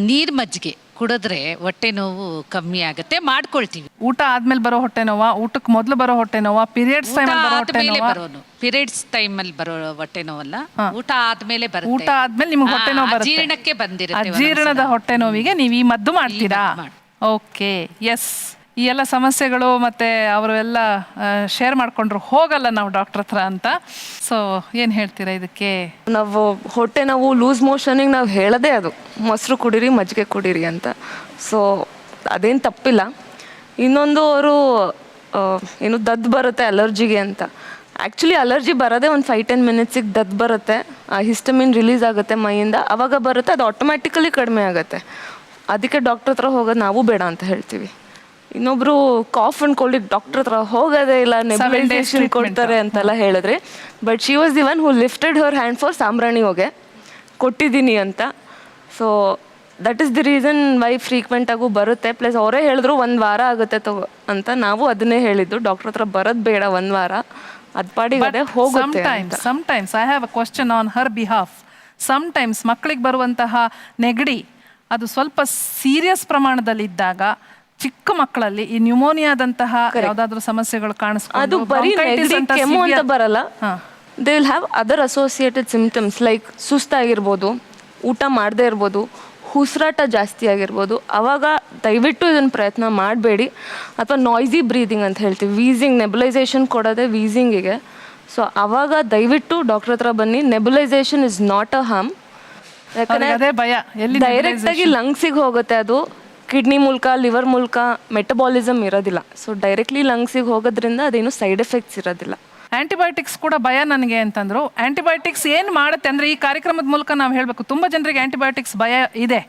Speaker 8: ನೀರು ಮಜ್ಜಿಗೆ ಕುಡಿದ್ರೆ ಹೊಟ್ಟೆ ನೋವು ಕಮ್ಮಿ ಆಗುತ್ತೆ, ಮಾಡ್ಕೊಳ್ತೀವಿ.
Speaker 1: ಊಟ ಆದ್ಮೇಲೆ ಬರೋ ಹೊಟ್ಟೆ ನೋವಾ, ಊಟಕ್ಕೆ ಮೊದಲು ಬರೋ ಹೊಟ್ಟೆ ನೋವಾ, ಪೀರಿಯಡ್ಸ್ ಟೈಮ್ ಬರೋ ಹೊಟ್ಟೆ ನೋವಾ?
Speaker 8: ಪೀರಿಯಡ್ಸ್ ಟೈಮಲ್ಲಿ ಬರೋ ಹೊಟ್ಟೆ ನೋವಲ್ಲ, ಊಟ ಆದ್ಮೇಲೆ ಬರುತ್ತೆ.
Speaker 1: ಊಟ ಆದ್ಮೇಲೆ ನಿಮ್ಗೆ ಹೊಟ್ಟೆ ನೋವು ಬರುತ್ತೆ,
Speaker 8: ಜೀರ್ಣಕ್ಕೆ ಬಂದಿರುತ್ತೆ.
Speaker 1: ಅಜೀರ್ಣದ ಹೊಟ್ಟೆ ನೋವಿಗೆ ನೀವು ಈ ಮದ್ದು ಮಾಡ್ತೀರಾ? Okay, yes. ಈ ಎಲ್ಲ ಸಮಸ್ಯೆಗಳು ಮತ್ತು ಅವರು ಎಲ್ಲ ಶೇರ್ ಮಾಡ್ಕೊಂಡ್ರು ಹೋಗಲ್ಲ ನಾವು ಡಾಕ್ಟರ್ ಹತ್ರ ಅಂತ. ಸೊ ಏನು ಹೇಳ್ತೀರಾ ಇದಕ್ಕೆ?
Speaker 23: ನಾವು ಹೊಟ್ಟೆ ನಾವು ಲೂಸ್ ಮೋಷನಿಗೆ ನಾವು ಹೇಳೋದೇ ಅದು, ಮೊಸರು ಕುಡೀರಿ, ಮಜ್ಜಿಗೆ ಕುಡೀರಿ ಅಂತ. ಸೊ ಅದೇನು ತಪ್ಪಿಲ್ಲ. ಇನ್ನೊಂದು ಅವರು ಏನು ದದ್ದು ಬರುತ್ತೆ ಅಲರ್ಜಿಗೆ ಅಂತ. ಆ್ಯಕ್ಚುಲಿ ಅಲರ್ಜಿ ಬರೋದೇ ಒಂದು 5-10 ಮಿನಿಟ್ಸಿಗೆ ದದ್ದು ಬರುತ್ತೆ, ಹಿಸ್ಟಮಿನ್ ರಿಲೀಸ್ ಆಗುತ್ತೆ ಮೈಯಿಂದ, ಆವಾಗ ಬರುತ್ತೆ, ಅದು ಆಟೋಮ್ಯಾಟಿಕಲಿ ಕಡಿಮೆ ಆಗುತ್ತೆ. ಅದಕ್ಕೆ ಡಾಕ್ಟ್ರ್ ಹತ್ರ ಹೋಗೋದು ನಾವು ಬೇಡ ಅಂತ ಹೇಳ್ತೀವಿ. ಇನ್ನೊಬ್ರು ಕಾಫ್ ಅಂಡ್ ಕೋಲ್ಡಿಗೆ ಡಾಕ್ಟರ್ ಹತ್ರ ಹೋಗೋದೇ ಇಲ್ಲ, ನೆಬುಲೈಸೇಷನ್ ಕೊಡ್ತಾರೆ ಅಂತೆಲ್ಲ ಹೇಳಿದ್ರೆ, but she was the one who lifted her hand for ಸಾಂಬ್ರಾಣಿ ಹೋಗೆ ಕೊಟ್ಟಿದ್ದೀನಿ ಅಂತ. So that is the reason why ಫ್ರೀಕ್ವೆಂಟಾಗೂ ಬರುತ್ತೆ. ಪ್ಲಸ್ ಅವರೇ ಹೇಳಿದ್ರು 1 ವಾರ ಆಗುತ್ತೆ ಅಂತ, ನಾವು ಅದನ್ನೇ ಹೇಳಿದ್ದು, ಡಾಕ್ಟರ್ ಹತ್ರ ಬರೋದು ಬೇಡ 1 ವಾರ, ಅದು ಪಾಡಿಗೆ ಅದೇ ಹೋಗುತ್ತೆ.
Speaker 1: Sometimes I have a question on her behalf. Sometimes ಮಕ್ಕಳಿಗೆ ಬರುವಂತಹ ನೆಗಡಿ ಅದು ಸ್ವಲ್ಪ ಸೀರಿಯಸ್ ಪ್ರಮಾಣದಲ್ಲಿದ್ದಾಗ, ಚಿಕ್ಕ ಮಕ್ಕಳಲ್ಲಿ ಈ ನ್ಯೂಮೋನಿಯಾದಂತಹ ಯಾವ್ದಾದ್ರು ಸಮಸ್ಯೆಗಳು ಕಾಣಿಸ್ಕೊಂಡು,
Speaker 23: ಅದು ಬರೀ ಕೆಮ್ಮು ಅಂತ ಬರಲ್ಲ, they will have other associated symptoms like ಸುಸ್ತಾಗಿರ್ಬೋದು, ಊಟ ಮಾಡದೇ ಇರ್ಬೋದು, ಉಸಿರಾಟ ಜಾಸ್ತಿ ಆಗಿರ್ಬೋದು. ಆವಾಗ ದಯವಿಟ್ಟು ಇದನ್ನು ಪ್ರಯತ್ನ ಮಾಡಬೇಡಿ. ಅಥವಾ ನಾಯ್ಸಿ ಬ್ರೀದಿಂಗ್ ಅಂತ ಹೇಳ್ತೀವಿ, ವೀಸಿಂಗ್, ನೆಬುಲೈಸೇಷನ್ ಕೊಡೋದೇ ವೀಸಿಂಗಿಗೆ. ಸೊ ಆವಾಗ ದಯವಿಟ್ಟು ಡಾಕ್ಟರ್ ಹತ್ರ ಬನ್ನಿ. ನೆಬುಲೈಸೇಷನ್ ಇಸ್ ನಾಟ್ ಅ ಹಾರ್ಮ್, ಯಾಕಂದರೆ ಡೈರೆಕ್ಟಾಗಿ ಲಂಗ್ಸಿಗೆ ಹೋಗುತ್ತೆ, ಅದು ಕಿಡ್ನಿ ಮೂಲಕ, ಲಿವರ್ ಮೂಲಕ ಮೆಟಬಾಲಿಸಮ್ ಇರೋದಿಲ್ಲ. ಸೊ ಡೈರೆಕ್ಟ್ಲಿ ಲಂಗ್ಸಿಗೆ ಹೋಗೋದ್ರಿಂದ ಅದೇನು ಸೈಡ್ ಎಫೆಕ್ಟ್ಸ್ ಇರೋದಿಲ್ಲ.
Speaker 1: ಆಂಟಿಬಯೋಟಿಕ್ಸ್ ಕೂಡ ಭಯ ನನಗೆ ಅಂತಂದ್ರು. ಆಂಟಿಬಯೋಟಿಕ್ಸ್ ಏನು ಮಾಡುತ್ತೆ ಅಂದರೆ, ಈ ಕಾರ್ಯಕ್ರಮದ ಮೂಲಕ ನಾವು ಹೇಳಬೇಕು, ತುಂಬ ಜನರಿಗೆ ಆಂಟಿಬಯೋಟಿಕ್ಸ್ ಭಯ ಇದೆ.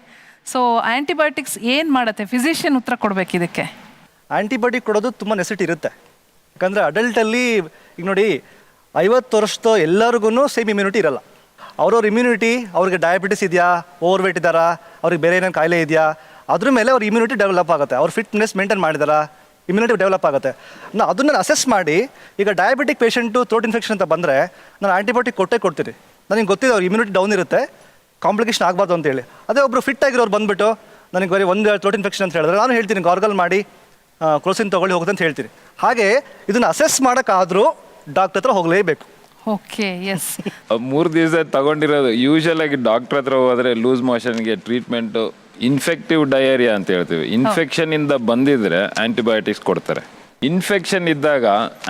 Speaker 1: ಸೊ ಆಂಟಿಬಯೋಟಿಕ್ಸ್ ಏನು ಮಾಡುತ್ತೆ? ಫಿಸಿಷಿಯನ್ ಉತ್ತರ ಕೊಡಬೇಕು ಇದಕ್ಕೆ.
Speaker 21: ಆಂಟಿಬಯೋಟಿಕ್ ಕೊಡೋದು ತುಂಬ ನೆಸಿಟಿ ಇರುತ್ತೆ. ಯಾಕಂದರೆ ಅಡಲ್ಟಲ್ಲಿ ಈಗ ನೋಡಿ, 50 ವರ್ಷದ ಎಲ್ಲರಿಗೂ ಸೇಮ್ ಇಮ್ಯುನಿಟಿ ಇರಲ್ಲ. ಅವ್ರವ್ರ ಇಮ್ಯುನಿಟಿ, ಅವ್ರಿಗೆ ಡಯಾಬಿಟಿಸ್ ಇದೆಯಾ, ಓವರ್ ವೇಟ್ ಇದ್ದಾರಾ, ಅವ್ರಿಗೆ ಬೇರೆ ಏನೇನು ಕಾಯಿಲೆ ಇದೆಯಾ, ಅದ್ರ ಮೇಲೆ ಅವ್ರ ಇಮ್ಯುನಿಟಿ ಡೆವಲಪ್ ಆಗುತ್ತೆ. ಅವ್ರ ಫಿಟ್ನೆಸ್ ಮೇಂಟೈನ್ ಮಾಡಿದಾರಾ, ಇಮ್ಯುನಿಟಿ ಡೆವಲಪ್ ಆಗುತ್ತೆ. ನಾನು ಅದನ್ನು ಅಸೆಸ್ ಮಾಡಿ, ಈಗ ಡಯಾಬಿಟಿಕ್ ಪೇಷಂಟು ಥ್ರೋಟ್ ಇನ್ಫೆಕ್ಷನ್ ಅಂತ ಬಂದರೆ ನಾನು ಆಂಟಿಬಯೋಟಿಕ್ ಕೊಡ್ತೀನಿ. ನನಗೆ ಗೊತ್ತಿದೆ ಅವ್ರ ಇಮ್ಯುನಿಟಿ ಡೌನ್ ಇರುತ್ತೆ, ಕಾಂಪ್ಲಿಕೇಶನ್ ಆಗಬಾರ್ದು ಅಂತೇಳಿ. ಅದೇ ಒಬ್ಬರು ಫಿಟ್ ಆಗಿರೋರು ಬಂದುಬಿಟ್ಟು ನನಗೆ ಬರೀ ಒಂದು ಥ್ರೋಟ್ ಇನ್ಫೆಕ್ಷನ್ ಅಂತ ಹೇಳಿದ್ರೆ, ನಾನು ಹೇಳ್ತೀನಿ ಗಾರ್ಗಲ್ ಮಾಡಿ ಕ್ರೋಸಿನ್ ತೊಗೊಳ್ಳಿ ಹೋಗುತ್ತೆ ಅಂತ ಹೇಳ್ತೀನಿ. ಹಾಗೆ ಇದನ್ನು ಅಸೆಸ್ ಮಾಡೋಕ್ಕಾದರೂ ಡಾಕ್ಟರ್ ಹತ್ರ ಹೋಗಲೇಬೇಕು.
Speaker 1: Okay, S.
Speaker 20: 3 ದಿವಸ ತಗೊಂಡಿರೋದು ಯೂಶಲ್ ಆಗಿ ಡಾಕ್ಟರ್ ಹತ್ರ ಹೋದರೆ ಲೂಸ್ ಮೋಷನ್ಗೆ ಟ್ರೀಟ್ಮೆಂಟು ಇನ್ಫೆಕ್ಟಿವ್ ಡಯೇರಿಯಾ ಅಂತ ಹೇಳ್ತೀವಿ. ಇನ್ಫೆಕ್ಷನ್ ಇಂದ ಬಂದಿದ್ರೆ ಆಂಟಿಬಯೋಟಿಕ್ಸ್ ಕೊಡ್ತಾರೆ. ಇನ್ಫೆಕ್ಷನ್ ಇದ್ದಾಗ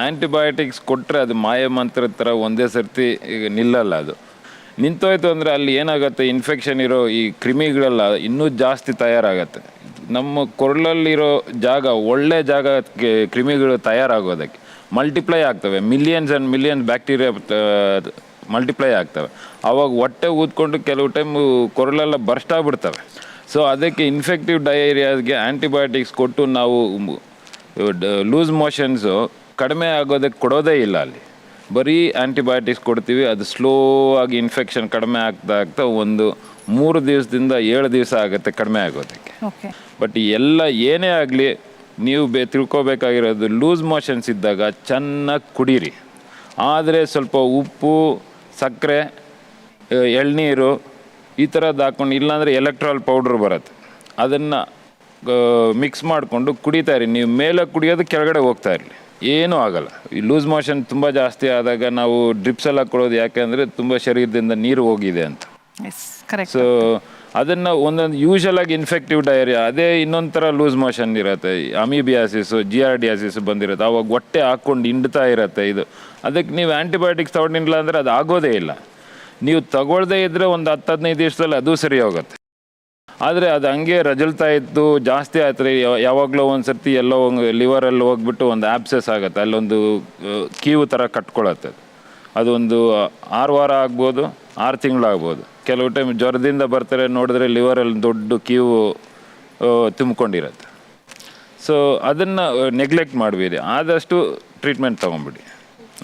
Speaker 20: ಆಂಟಿಬಯೋಟಿಕ್ಸ್ ಕೊಟ್ಟರೆ ಅದು ಮಾಯಮಂತ್ರದ ಥರ ಒಂದೇ ಸರ್ತಿ ಈಗ ನಿಲ್ಲಲ್ಲ. ಅದು ನಿಂತೋಯ್ತು ಅಂದರೆ ಅಲ್ಲಿ ಏನಾಗುತ್ತೆ, ಇನ್ಫೆಕ್ಷನ್ ಇರೋ ಈ ಕ್ರಿಮಿಗಳೆಲ್ಲ ಇನ್ನೂ ಜಾಸ್ತಿ ತಯಾರಾಗತ್ತೆ. ನಮ್ಮ ಕೊರಳಲ್ಲಿರೋ ಜಾಗ, ಒಳ್ಳೆ ಜಾಗ ಕ್ರಿಮಿಗಳು ತಯಾರಾಗೋದಕ್ಕೆ ಮಲ್ಟಿಪ್ಲೈ ಆಗ್ತವೆ. Millions and millions bacteria multiply ಆಗ್ತವೆ. ಆವಾಗ ಹೊಟ್ಟೆ ಊದ್ಕೊಂಡು ಕೆಲವು ಟೈಮ್ ಕೊರಳೆಲ್ಲ ಬರ್ಸ್ಟ್ ಆಗಿಬಿಡ್ತವೆ. ಸೊ ಅದಕ್ಕೆ ಇನ್ಫೆಕ್ಟಿವ್ ಡಯೇರಿಯಾಸ್ಗೆ ಆಂಟಿಬಯೋಟಿಕ್ಸ್ ಕೊಟ್ಟು ನಾವು ಲೂಸ್ ಮೋಷನ್ಸು ಕಡಿಮೆ ಆಗೋದಕ್ಕೆ ಕೊಡೋದೇ ಇಲ್ಲ. ಅಲ್ಲಿ ಬರೀ ಆಂಟಿಬಯೋಟಿಕ್ಸ್ ಕೊಡ್ತೀವಿ, ಅದು ಸ್ಲೋ ಆಗಿ ಇನ್ಫೆಕ್ಷನ್ ಕಡಿಮೆ ಆಗ್ತಾ ಒಂದು 3 ದಿವಸದಿಂದ 7 ದಿವಸ ಆಗುತ್ತೆ ಕಡಿಮೆ ಆಗೋದಕ್ಕೆ. ಬಟ್ ಎಲ್ಲ ಏನೇ ಆಗಲಿ, ನೀವು ತಿಳ್ಕೊಬೇಕಾಗಿರೋದು, ಲೂಸ್ ಮೋಷನ್ಸ್ ಇದ್ದಾಗ ಚೆನ್ನಾಗಿ ಕುಡೀರಿ. ಆದರೆ ಸ್ವಲ್ಪ ಉಪ್ಪು, ಸಕ್ಕರೆ, ಎಳ್ನೀರು ಈ ಥರದ್ದು ಹಾಕ್ಕೊಂಡು, ಇಲ್ಲಾಂದರೆ ಎಲೆಕ್ಟ್ರಾಲ್ ಪೌಡ್ರ್ ಬರುತ್ತೆ, ಅದನ್ನು ಮಿಕ್ಸ್ ಮಾಡಿಕೊಂಡು ಕುಡಿತಾ ಇರಿ. ನೀವು ಮೇಲೆ ಕುಡಿಯೋದು ಕೆಳಗಡೆ ಹೋಗ್ತಾ ಇರಲಿ, ಏನೂ ಆಗಲ್ಲ. ಈ ಲೂಸ್ ಮೋಷನ್ ತುಂಬ ಜಾಸ್ತಿ ಆದಾಗ ನಾವು ಡ್ರಿಪ್ಸ್ ಎಲ್ಲ ಕೊಡೋದು ಯಾಕೆ ಅಂದರೆ ತುಂಬ ಶರೀರದಿಂದ ನೀರು ಹೋಗಿದೆ ಅಂತ. ಸೊ ಅದನ್ನು ಒಂದೊಂದು ಯೂಶಲ್ ಆಗಿ ಇನ್ಫೆಕ್ಟಿವ್ ಡಯೇರಿಯಾ, ಅದೇ ಇನ್ನೊಂದು ಥರ ಲೂಸ್ ಮೋಷನ್ ಇರುತ್ತೆ, ಅಮೀಬಿಯಾಸಿಸು, ಜಿಯಾರ್ಡಿಯಾಸಿಸ್ ಬಂದಿರುತ್ತೆ, ಅವಾಗ ಹೊಟ್ಟೆ ಹಾಕ್ಕೊಂಡು ಹಿಂಡ್ತಾ ಇರುತ್ತೆ. ಇದು ಅದಕ್ಕೆ ನೀವು ಆ್ಯಂಟಿಬಯೋಟಿಕ್ಸ್ ತಗೊಂಡಿಲ್ಲ ಅಂದರೆ ಅದು ಆಗೋದೇ ಇಲ್ಲ. ನೀವು ತಗೊಳ್ಳದೇ ಇದ್ದರೆ ಒಂದು 10-15 ದಿವಸದಲ್ಲಿ ಅದು ಸರಿ ಹೋಗುತ್ತೆ. ಆದರೆ ಅದು ಹಂಗೆ ರಜಲ್ತಾ ಇತ್ತು, ಜಾಸ್ತಿ ಆಯ್ತು, ಯಾವಾಗಲೂ ಒಂದು ಸರ್ತಿ ಎಲ್ಲೋ ಲಿವರಲ್ಲಿ ಹೋಗ್ಬಿಟ್ಟು ಒಂದು ಆಬ್ಸೆಸ್ ಆಗುತ್ತೆ, ಅಲ್ಲೊಂದು ಕೀವು ಥರ ಕಟ್ಕೊಳತ್ತೆ. ಅದೊಂದು 6 ವಾರ ಆಗ್ಬೋದು, 6 ತಿಂಗಳಾಗ್ಬೋದು. ಕೆಲವು ಟೈಮ್ ಜ್ವರದಿಂದ ಬರ್ತಾರೆ, ನೋಡಿದ್ರೆ ಲಿವರಲ್ಲಿ ದೊಡ್ಡ ಕೀವು ತುಂಬಿಕೊಂಡಿರತ್ತೆ. ಸೊ ಅದನ್ನು ನೆಗ್ಲೆಕ್ಟ್ ಮಾಡಬೇಡಿ, ಆದಷ್ಟು ಟ್ರೀಟ್ಮೆಂಟ್ ತೊಗೊಂಬಿಡಿ.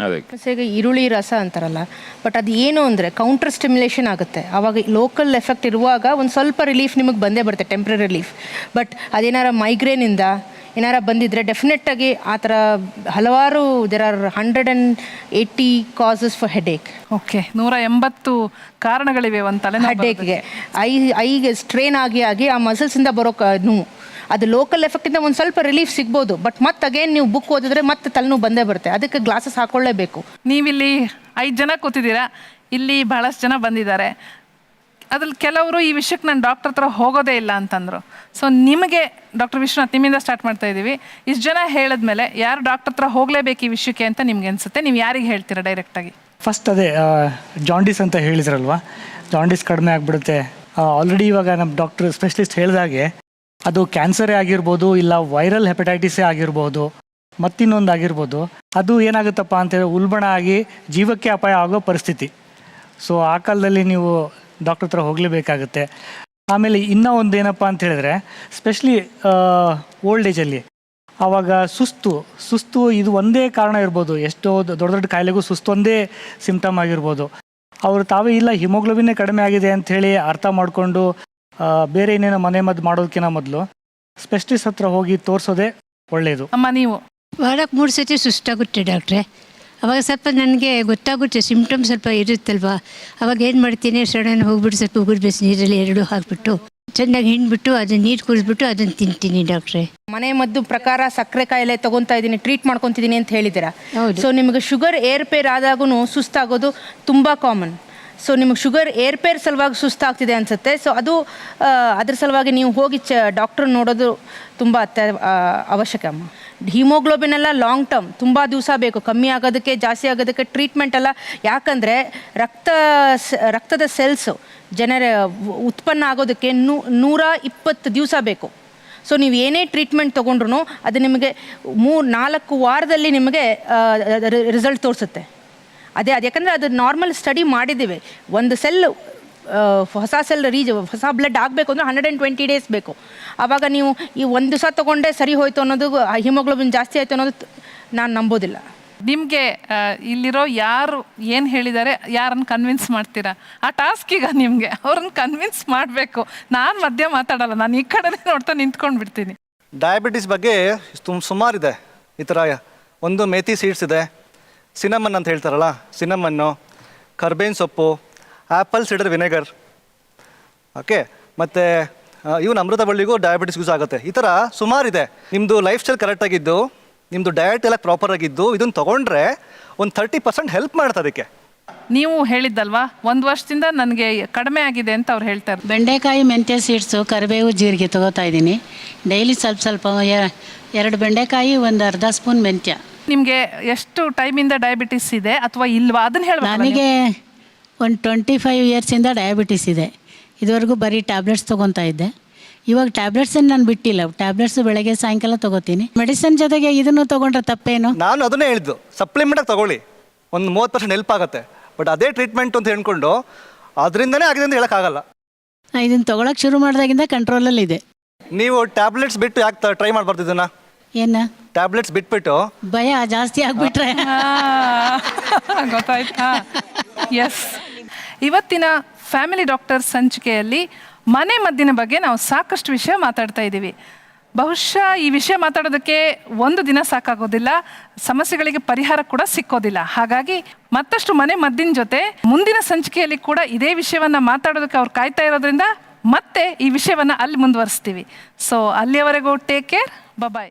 Speaker 20: ಅದಕ್ಕೆ
Speaker 18: ಈಗ ಈರುಳ್ಳಿ ರಸ ಅಂತಾರಲ್ಲ, ಬಟ್ ಅದು ಏನು ಅಂದರೆ ಕೌಂಟರ್ ಸ್ಟಿಮ್ಯುಲೇಷನ್ ಆಗುತ್ತೆ. ಆವಾಗ ಲೋಕಲ್ ಎಫೆಕ್ಟ್ ಇರುವಾಗ ಒಂದು ಸ್ವಲ್ಪ ರಿಲೀಫ್ ನಿಮಗೆ ಬಂದೇ ಬರುತ್ತೆ, ಟೆಂಪ್ರರಿ ರಿಲೀಫ್. ಬಟ್ ಅದೇನಾರ ಮೈಗ್ರೇನಿಂದ ಏನಾರ ಬಂದಿದ್ದರೆ ಡೆಫಿನೆಟ್ಟಾಗಿ ಆ ಥರ ಹಲವಾರು there are 180 causes for headache.
Speaker 1: Okay, 180 ಕಾರಣಗಳಿವೆ ಒಂದು ತಲೆನೋವು
Speaker 18: ಹೆಡೇಕ್ಗೆ. ಐಗೆ ಸ್ಟ್ರೇನ್ ಆಗಿ ಆ ಮಸಲ್ಸಿಂದ ಬರೋ ನೋವು, ಅದು ಲೋಕಲ್ ಎಫೆಕ್ಟಿಂದ ಒಂದು ಸ್ವಲ್ಪ ರಿಲೀಫ್ ಸಿಗ್ಬೋದು, ಬಟ್ ಮತ್ತೆ ಅಗೇನ್ ನೀವು ಬುಕ್ ಓದಿದ್ರೆ ಮತ್ತೆ ತಲೆನೋವು ಬಂದೇ ಬರುತ್ತೆ. ಅದಕ್ಕೆ ಗ್ಲಾಸಸ್ ಹಾಕೊಳ್ಳೇಬೇಕು.
Speaker 1: ನೀವಿಲ್ಲಿ 5 ಜನ ಕೂತಿದ್ದೀರಾ, ಇಲ್ಲಿ ಬಹಳಷ್ಟು ಜನ ಬಂದಿದ್ದಾರೆ. ಅದ್ರಲ್ಲಿ ಕೆಲವರು ಈ ವಿಷಯಕ್ಕೆ ನಾನು ಡಾಕ್ಟರ್ ಹತ್ರ ಹೋಗೋದೇ ಇಲ್ಲ ಅಂತಂದರು. ಸೊ ನಿಮಗೆ ಡಾಕ್ಟರ್ ವಿಶ್ವನಾಥ್, ನಿಮ್ಮಿಂದ ಸ್ಟಾರ್ಟ್ ಮಾಡ್ತಾ ಇದ್ದೀವಿ. ಇಷ್ಟು ಜನ ಹೇಳಿದ್ಮೇಲೆ ಯಾರು ಡಾಕ್ಟರ್ ಹತ್ರ ಹೋಗಲೇಬೇಕು ಈ ವಿಷಯಕ್ಕೆ ಅಂತ ನಿಮ್ಗೆ ಅನಿಸುತ್ತೆ? ನೀವು ಯಾರಿಗೆ ಹೇಳ್ತೀರಾ ಡೈರೆಕ್ಟಾಗಿ?
Speaker 19: ಫಸ್ಟ್ ಅದೇ ಜಾಂಡೀಸ್ ಅಂತ ಹೇಳಿದ್ರಲ್ವ, ಜಾಂಡೀಸ್ ಕಡಿಮೆ ಆಗಿಬಿಡುತ್ತೆ. ಆಲ್ರೆಡಿ ಇವಾಗ ನಮ್ಮ ಡಾಕ್ಟರ್ ಸ್ಪೆಷಲಿಸ್ಟ್ ಹೇಳಿದಾಗೆ ಅದು ಕ್ಯಾನ್ಸರೇ ಆಗಿರ್ಬೋದು, ಇಲ್ಲ ವೈರಲ್ ಹೆಪಟೈಟಿಸೇ ಆಗಿರ್ಬೋದು, ಮತ್ತಿನ್ನೊಂದು ಆಗಿರ್ಬೋದು. ಅದು ಏನಾಗುತ್ತಪ್ಪ ಅಂತೇಳಿ ಉಲ್ಬಣ ಆಗಿ ಜೀವಕ್ಕೆ ಅಪಾಯ ಆಗೋ ಪರಿಸ್ಥಿತಿ. ಸೊ ಆ ಕಾಲದಲ್ಲಿ ನೀವು ಡಾಕ್ಟರ್ ಹತ್ರ ಹೋಗಲೇಬೇಕಾಗುತ್ತೆ. ಆಮೇಲೆ ಇನ್ನೂ ಒಂದು ಏನಪ್ಪ ಅಂತ ಹೇಳಿದ್ರೆ, ಸ್ಪೆಷಲಿ ಓಲ್ಡ್ ಏಜಲ್ಲಿ ಆವಾಗ ಸುಸ್ತು ಇದು ಒಂದೇ ಕಾರಣ ಇರ್ಬೋದು. ಎಷ್ಟೋ ದೊಡ್ಡ ಕಾಯಿಲೆಗೂ ಸುಸ್ತು ಒಂದೇ ಸಿಂಪ್ಟಮ್ ಆಗಿರ್ಬೋದು. ಅವರು ತಾವೇ ಇಲ್ಲ ಹಿಮೋಗ್ಲೋಬಿನ್ನೇ ಕಡಿಮೆ ಆಗಿದೆ ಅಂಥೇಳಿ ಅರ್ಥ ಮಾಡಿಕೊಂಡು ಬೇರೆ ಏನೇನೋ ಮನೆ ಮದ್ದು ಮಾಡೋದಕ್ಕಿಂತ ಮೊದಲು ಸ್ಪೆಷಲಿಸ್ಟ್ ಹತ್ರ ಹೋಗಿ ತೋರಿಸೋದೇ ಒಳ್ಳೆಯದು.
Speaker 1: ಅಮ್ಮ, ನೀವು?
Speaker 5: ವಾರಕ್ಕೆ 3 ಸತಿ ಸುಸ್ತಾಗುತ್ತೆ ಡಾಕ್ಟ್ರೆ. ಅವಾಗ ಸ್ವಲ್ಪ ನನಗೆ ಗೊತ್ತಾಗುತ್ತೆ, ಸಿಂಪ್ಟಮ್ಸ್ ಸ್ವಲ್ಪ ಇರುತ್ತಲ್ವ. ಅವಾಗ ಏನು ಮಾಡ್ತೀನಿ, ಸಡನ್ ಹೋಗ್ಬಿಟ್ಟು ಸ್ವಲ್ಪ ಉಗುರು ಬೇಸ್ ನೀರಲ್ಲಿ 2 ಹಾಕ್ಬಿಟ್ಟು ಚೆನ್ನಾಗಿ ಹಿಂಡ್ಬಿಟ್ಟು ಅದನ್ನ ನೀರು ಕುಡಿಸ್ಬಿಟ್ಟು ಅದನ್ನು ತಿಂತೀನಿ ಡಾಕ್ಟ್ರೆ.
Speaker 18: ಮನೆ ಮದ್ದು ಪ್ರಕಾರ ಸಕ್ಕರೆ ಕಾಯಿಲೆ ತೊಗೊತಾ ಇದ್ದೀನಿ, ಟ್ರೀಟ್ ಮಾಡ್ಕೊತಿದ್ದೀನಿ ಅಂತ ಹೇಳಿದ್ದೀರಾ. ಸೊ ನಿಮಗೆ ಶುಗರ್ ಏರ್ಪೇರ್ ಆದಾಗೂ ಸುಸ್ತಾಗೋದು ತುಂಬ ಕಾಮನ್. ಸೊ ನಿಮಗೆ ಶುಗರ್ ಏರ್ಪೇರ್ ಸಲುವಾಗಿ ಸುಸ್ತಾಗ್ತಿದೆ ಅನಿಸುತ್ತೆ. ಸೊ ಅದು ಅದ್ರ ಸಲುವಾಗಿ ನೀವು ಹೋಗಿ ಡಾಕ್ಟ್ರ್ ನೋಡೋದು ತುಂಬ ಅವಶ್ಯಕ ಅಮ್ಮ. ಹಿಮೋಗ್ಲೋಬಿನ್ ಎಲ್ಲ ಲಾಂಗ್ ಟರ್ಮ್, ತುಂಬ ದಿವಸ ಬೇಕು ಕಮ್ಮಿ ಆಗೋದಕ್ಕೆ, ಜಾಸ್ತಿ ಆಗೋದಕ್ಕೆ ಟ್ರೀಟ್ಮೆಂಟ್ ಎಲ್ಲ. ಯಾಕಂದರೆ ರಕ್ತದ ಸೆಲ್ಸು ಉತ್ಪನ್ನ ಆಗೋದಕ್ಕೆ 120 ದಿವಸ ಬೇಕು. ಸೊ ನೀವು ಏನೇ ಟ್ರೀಟ್ಮೆಂಟ್ ತೊಗೊಂಡ್ರು ಅದು ನಿಮಗೆ 3-4 ವಾರದಲ್ಲಿ ನಿಮಗೆ ರಿಸಲ್ಟ್ ತೋರಿಸುತ್ತೆ. ಅದು ಯಾಕಂದರೆ ಅದು ನಾರ್ಮಲ್ ಸ್ಟಡಿ ಮಾಡಿದ್ದೀವಿ. ಒಂದು ಸೆಲ್ ಹೊಸ ಹೊಸ ಬ್ಲಡ್ ಆಗಬೇಕು ಅಂದರೆ 120 ಡೇಸ್ ಬೇಕು. ಆವಾಗ ನೀವು ಈ 1 ದಿವಸ ತೊಗೊಂಡೆ ಸರಿ ಹೋಯ್ತು ಅನ್ನೋದು, ಹಿಮೋಗ್ಲೋಬಿನ್ ಜಾಸ್ತಿ ಆಯಿತು ಅನ್ನೋದು ನಾನು ನಂಬೋದಿಲ್ಲ.
Speaker 1: ನಿಮಗೆ ಇಲ್ಲಿರೋ ಯಾರು ಏನು ಹೇಳಿದ್ದಾರೆ, ಯಾರನ್ನು ಕನ್ವಿನ್ಸ್ ಮಾಡ್ತೀರಾ? ಆ ಟಾಸ್ಕ್ ಈಗ ನಿಮಗೆ, ಅವ್ರನ್ನ ಕನ್ವಿನ್ಸ್ ಮಾಡಬೇಕು. ನಾನು ಮಧ್ಯ ಮಾತಾಡಲ್ಲ, ನಾನು ಈ ಕಡೆನೇ ನೋಡ್ತಾ ನಿಂತ್ಕೊಂಡು ಬಿಡ್ತೀನಿ.
Speaker 21: ಡಯಾಬಿಟಿಸ್ ಬಗ್ಗೆ ಸುಮಾರಿದೆ. ಈ ಥರ ಒಂದು ಮೇಥಿ ಸೀಡ್ಸ್ ಇದೆ, ಸಿನಮನ್ ಅಂತ ಹೇಳ್ತಾರಲ್ಲ, ಸಿನಮನ್ನು, ಕರ್ಬೇವಿನ ಸೊಪ್ಪು, ಆ್ಯಪಲ್ ಸಿಡರ್ ವಿನೆಗರ್, ಓಕೆ, ಮತ್ತು ಇವನ್ ಅಮೃತ ಬಳ್ಳಿಗೂ ಡಯಾಬಿಟಿಸ್ ಯೂಸ್ ಆಗುತ್ತೆ. ಈ ಥರ ಸುಮಾರಿದೆ. ನಿಮ್ಮದು ಲೈಫ್ ಸ್ಟೈಲ್ ಕರೆಕ್ಟಾಗಿದ್ದು, ನಿಮ್ಮದು ಡಯಟ್ ಎಲ್ಲ ಪ್ರಾಪರ್ ಆಗಿದ್ದು, ಇದನ್ನು ತೊಗೊಂಡ್ರೆ ಒಂದು 30% ಹೆಲ್ಪ್ ಮಾಡುತ್ತೆ ಅದಕ್ಕೆ.
Speaker 1: ನೀವು ಹೇಳಿದ್ದಲ್ವಾ 1 ವರ್ಷದಿಂದ ನನಗೆ ಕಡಿಮೆ ಆಗಿದೆ ಅಂತ ಅವ್ರು ಹೇಳ್ತಾರೆ.
Speaker 11: ಬೆಂಡೆಕಾಯಿ, ಮೆಂತ್ಯ ಸೀಡ್ಸು, ಕರಿಬೇವು, ಜೀರಿಗೆ ತೊಗೋತಾ ಇದ್ದೀನಿ ಡೈಲಿ. ಸ್ವಲ್ಪ 2 ಬೆಂಡೆಕಾಯಿ, 1 ಅರ್ಧ ಸ್ಪೂನ್ ಮೆಂತ್ಯ.
Speaker 1: ನಿಮಗೆ ಎಷ್ಟು ಟೈಮಿಂದ ಡಯಾಬಿಟಿಸ್ ಇದೆ ಅಥವಾ ಇಲ್ವಾ ಅದನ್ನು ಹೇಳಿ?
Speaker 11: ನನಗೆ ಒಂದು 25 ಇಯರ್ಸಿಂದ ಡಯಾಬಿಟಿಸ್ ಇದೆ. ಇದುವರೆಗೂ ಬರೀ ಟ್ಯಾಬ್ಲೆಟ್ಸ್ ತೊಗೊತಾ ಇದ್ದೆ. ಇವಾಗ ಟ್ಯಾಬ್ಲೆಟ್ಸನ್ನು ನಾನು ಬಿಟ್ಟಿಲ್ಲ. ಟ್ಯಾಬ್ಲೆಟ್ಸ್ ಬೆಳಗ್ಗೆ ಸಾಯಂಕಾಲ ತೊಗೋತೀನಿ. ಮೆಡಿಸಿನ್ ಜೊತೆಗೆ ಇದನ್ನು ತೊಗೊಂಡ್ರೆ ತಪ್ಪೇನು?
Speaker 21: ನಾನು ಅದನ್ನೇ ಹೇಳಿದ್ದು, ಸಪ್ಲಿಮೆಂಟಾಗಿ ತೊಗೊಳ್ಳಿ, ಒಂದು 30% ಹೆಲ್ಪ್ ಆಗುತ್ತೆ. ಬಟ್ ಅದೇ ಟ್ರೀಟ್ಮೆಂಟ್ ಅಂತ ಹೇಳ್ಕೊಂಡು ಅದರಿಂದನೇ ಆಗಿದೆ ಅಂತ ಹೇಳೋಕ್ಕಾಗಲ್ಲ.
Speaker 11: ಇದನ್ನು ತೊಗೊಳಕ್ಕೆ ಶುರು ಮಾಡಿದಾಗಿಂದ ಕಂಟ್ರೋಲಲ್ಲಿದೆ.
Speaker 21: ನೀವು ಟ್ಯಾಬ್ಲೆಟ್ಸ್ ಬಿಟ್ಟು ಯಾಕೆ ಟ್ರೈ ಮಾಡಬಾರ್ದು ಇದನ್ನು?
Speaker 11: ಏನು
Speaker 21: ಟ್ಯಾಬ್ಲೆಟ್ಸ್ ಬಿಟ್ಬಿಟ್ಟು?
Speaker 11: ಭಯ ಜಾಸ್ತಿ ಆಗಿಬಿಟ್ರೆ.
Speaker 1: ಗೊತ್ತಾಯ್ತಾ? ಎಸ್, ಇವತ್ತಿನ ಫ್ಯಾಮಿಲಿ ಡಾಕ್ಟರ್ ಸಂಚಿಕೆಯಲ್ಲಿ ಮನೆ ಮದ್ದಿನ ಬಗ್ಗೆ ನಾವು ಸಾಕಷ್ಟು ವಿಷಯ ಮಾತಾಡ್ತಾ ಇದ್ದೀವಿ. ಬಹುಶಃ ಈ ವಿಷಯ ಮಾತಾಡೋದಕ್ಕೆ 1 ದಿನ ಸಾಕಾಗೋದಿಲ್ಲ, ಸಮಸ್ಯೆಗಳಿಗೆ ಪರಿಹಾರ ಕೂಡ ಸಿಕ್ಕೋದಿಲ್ಲ. ಹಾಗಾಗಿ ಮತ್ತಷ್ಟು ಮನೆ ಮದ್ದಿನ ಜೊತೆ ಮುಂದಿನ ಸಂಚಿಕೆಯಲ್ಲಿ ಕೂಡ ಇದೇ ವಿಷಯವನ್ನು ಮಾತಾಡೋದಕ್ಕೆ ಅವ್ರು ಕಾಯ್ತಾ ಇರೋದ್ರಿಂದ ಮತ್ತೆ ಈ ವಿಷಯವನ್ನು ಅಲ್ಲಿ ಮುಂದುವರಿಸ್ತೀವಿ. ಸೊ ಅಲ್ಲಿಯವರೆಗೂ ಟೇಕ್ ಕೇರ್, ಬಾಯ್.